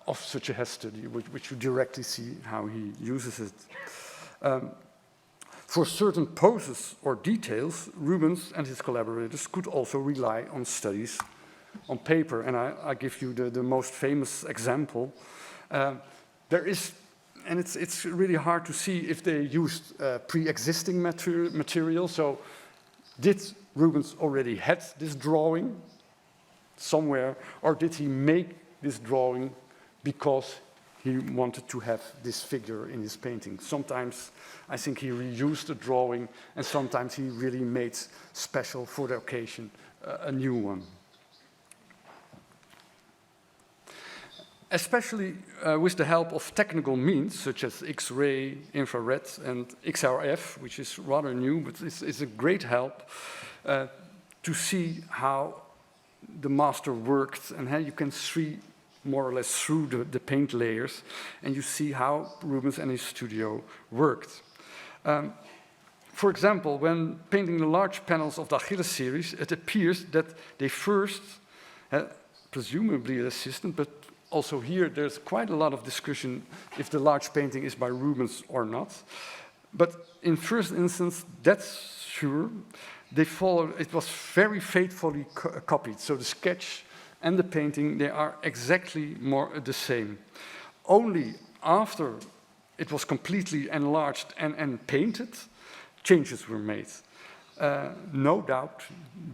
of such a head study, which you directly see how he uses it. For certain poses or details, Rubens and his collaborators could also rely on studies on paper, and I give you the most famous example. There is, and it's really hard to see if they used pre-existing material. So did Rubens already had this drawing somewhere, or did he make this drawing because he wanted to have this figure in his painting. Sometimes I think he reused the drawing, and sometimes he really made special for the occasion a new one. Especially with the help of technical means, such as X-ray, infrared, and XRF, which is rather new, but it's a great help to see how the master worked, and how you can see more or less through the paint layers, and you see how Rubens and his studio worked. For example, when painting the large panels of the Achilles series, it appears that they first, presumably an assistant, but also here there's quite a lot of discussion if the large painting is by Rubens or not. But in first instance, that's sure. They followed, it was very faithfully copied. So the sketch and the painting, they are exactly more the same. Only after it was completely enlarged and painted, changes were made. No doubt,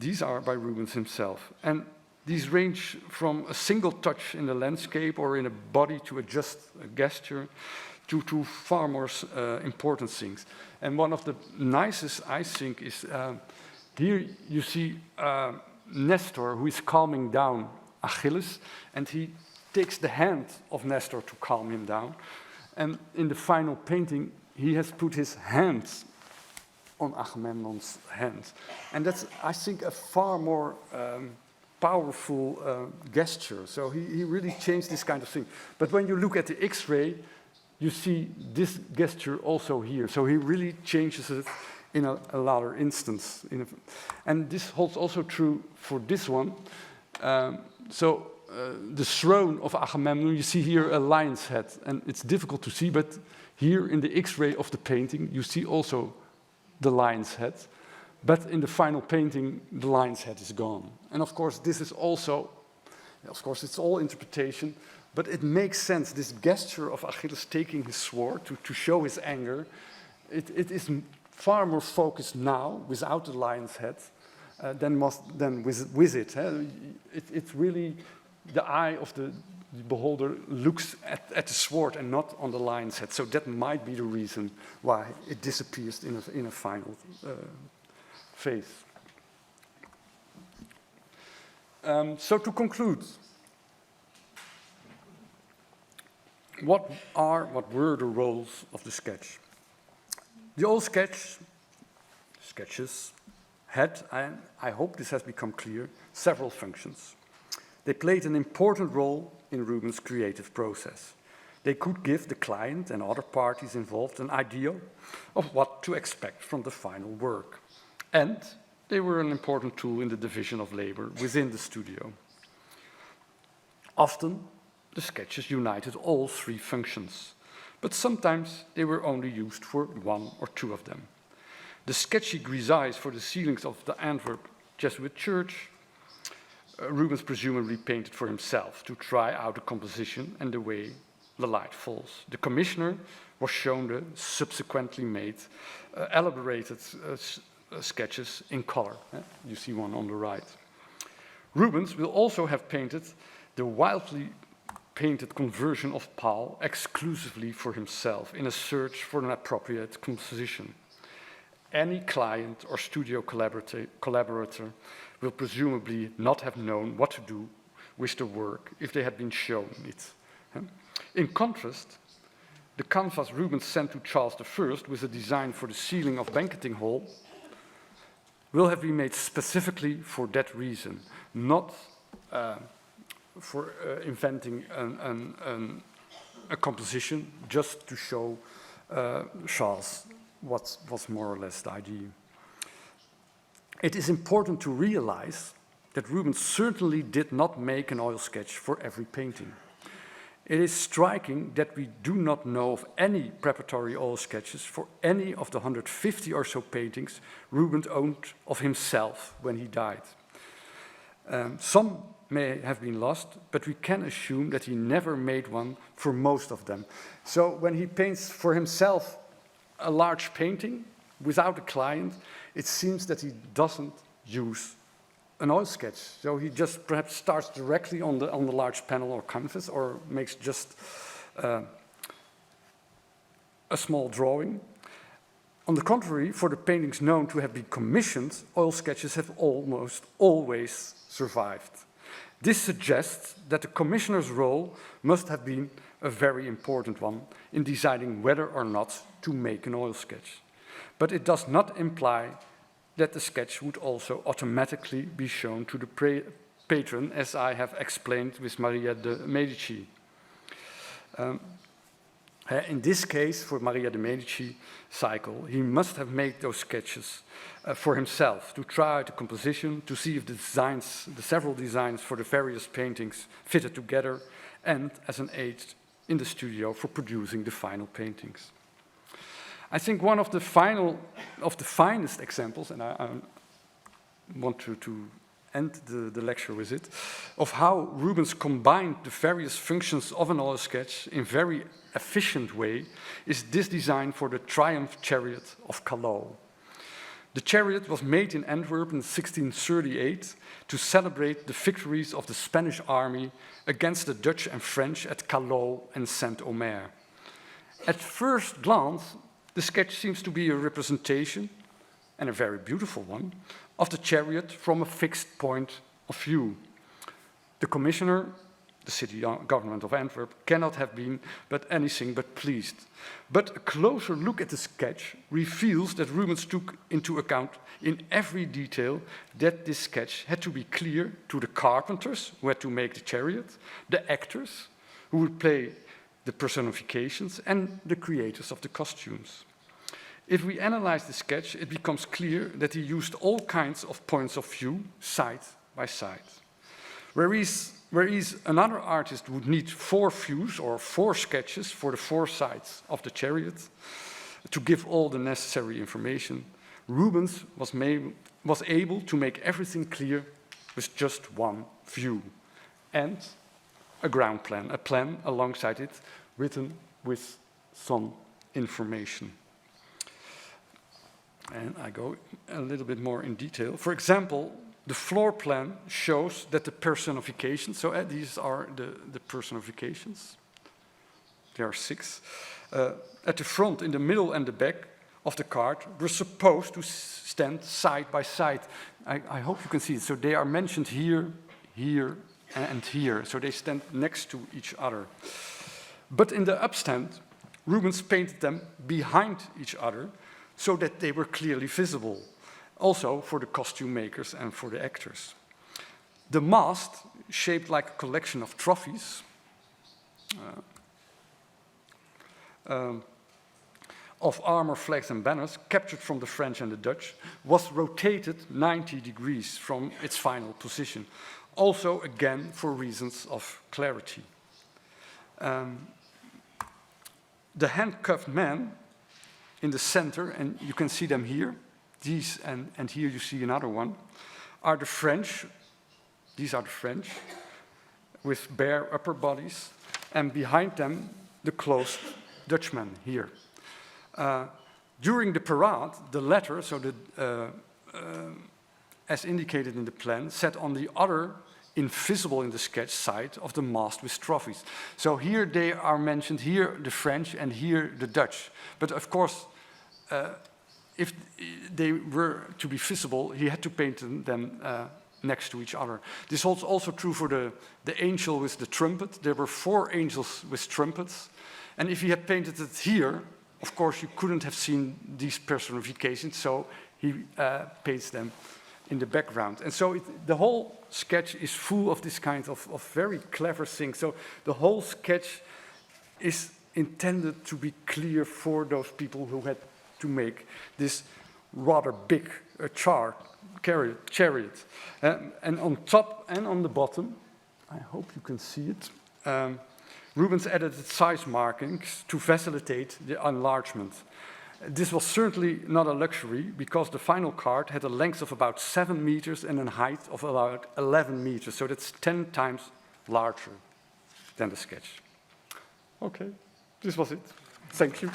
these are by Rubens himself. And these range from a single touch in the landscape or in a body to adjust a gesture to far more important things. And one of the nicest, I think, is here you see Nestor, who is calming down Achilles, and he takes the hand of Nestor to calm him down. And in the final painting, he has put his hands on Agamemnon's hands. And that's, I think, a far more powerful gesture. So he really changed this kind of thing. But when you look at the X-ray, you see this gesture also here. So he really changes it in a later instance. And this holds also true for this one. The throne of Agamemnon, you see here a lion's head. And it's difficult to see, but here in the X-ray of the painting, you see also the lion's head. But in the final painting, the lion's head is gone. And of course, this is also, of course, it's all interpretation, but it makes sense. This gesture of Achilles taking his sword to show his anger, it is far more focused now without the lion's head than with it. It's really the eye of the beholder looks at the sword and not on the lion's head. So that might be the reason why it disappears in a final phase. So to conclude, what were the roles of the sketch? The old sketches had, and I hope this has become clear, several functions. They played an important role in Rubens' creative process. They could give the client and other parties involved an idea of what to expect from the final work. And they were an important tool in the division of labor within the studio. Often, the sketches united all three functions, but sometimes they were only used for one or two of them. The sketchy grisaille for the ceilings of the Antwerp Jesuit church, Rubens presumably painted for himself to try out the composition and the way the light falls. The commissioner was shown the subsequently made elaborated sketches in color. You see one on the right. Rubens will also have painted the wildly painted conversion of Paul exclusively for himself in a search for an appropriate composition. Any client or studio collaborator will presumably not have known what to do with the work if they had been shown it. In contrast, the canvas Rubens sent to Charles I with a design for the ceiling of banqueting hall will have been made specifically for that reason, not for inventing a composition just to show Charles what was more or less the idea. It is important to realize that Rubens certainly did not make an oil sketch for every painting. It is striking that we do not know of any preparatory oil sketches for any of the 150 or so paintings Rubens owned of himself when he died. Some may have been lost, but we can assume that he never made one for most of them. So when he paints for himself a large painting without a client, it seems that he doesn't use an oil sketch. So he just perhaps starts directly on the large panel or canvas, or makes just a small drawing. On the contrary, for the paintings known to have been commissioned, oil sketches have almost always survived. This suggests that the commissioner's role must have been a very important one in deciding whether or not to make an oil sketch. But it does not imply that the sketch would also automatically be shown to the patron, as I have explained with Maria de Medici. In this case, for Maria de Medici cycle, he must have made those sketches for himself, to try the composition, to see if the several designs for the various paintings fitted together, and as an aid in the studio for producing the final paintings. I think one of the finest examples, and I want to end the lecture with it, of how Rubens combined the various functions of an oil sketch in very efficient way, is this design for the Triumph Chariot of Callot. The chariot was made in Antwerp in 1638 to celebrate the victories of the Spanish army against the Dutch and French at Callot and Saint-Omer. At first glance, the sketch seems to be a representation, and a very beautiful one, of the chariot from a fixed point of view. The commissioner, the city government of Antwerp, cannot have been anything but pleased. But a closer look at the sketch reveals that Rubens took into account in every detail that this sketch had to be clear to the carpenters who had to make the chariot, the actors who would play the personifications, and the creators of the costumes. If we analyze the sketch, it becomes clear that he used all kinds of points of view, side by side. Whereas another artist would need 4 views or 4 sketches for the 4 sides of the chariot to give all the necessary information, Rubens was able to make everything clear with just one view and a ground plan, a plan alongside it written with some information. And I go a little bit more in detail. For example, the floor plan shows that the personifications, so these are the personifications, there are 6, at the front, in the middle and the back of the card were supposed to stand side by side. I hope you can see it. So they are mentioned here, here, and here. So they stand next to each other. But in the upstand, Rubens painted them behind each other so that they were clearly visible, also for the costume makers and for the actors. The mast, shaped like a collection of trophies, of armor, flags and banners captured from the French and the Dutch, was rotated 90 degrees from its final position, also again for reasons of clarity. The handcuffed men in the center, and you can see them here, these and here you see another one, are the French. These are the French with bare upper bodies, and behind them the closed Dutchmen here. During the parade, the latter, so as indicated in the plan, sat on the other invisible in the sketch side of the mast with trophies. So here they are mentioned, here the French and here the Dutch. But of course, if they were to be visible, he had to paint them next to each other. This holds also true for the angel with the trumpet. There were 4 angels with trumpets. And if he had painted it here, of course you couldn't have seen these personifications, so he paints them in the background. And so the whole sketch is full of this kind of very clever things. So the whole sketch is intended to be clear for those people who had to make this rather big chariot. And on top and on the bottom, I hope you can see it, Rubens added size markings to facilitate the enlargement. This was certainly not a luxury, because the final card had a length of about 7 meters and a height of about 11 meters. So that's 10 times larger than the sketch. Okay, this was it. Thank you.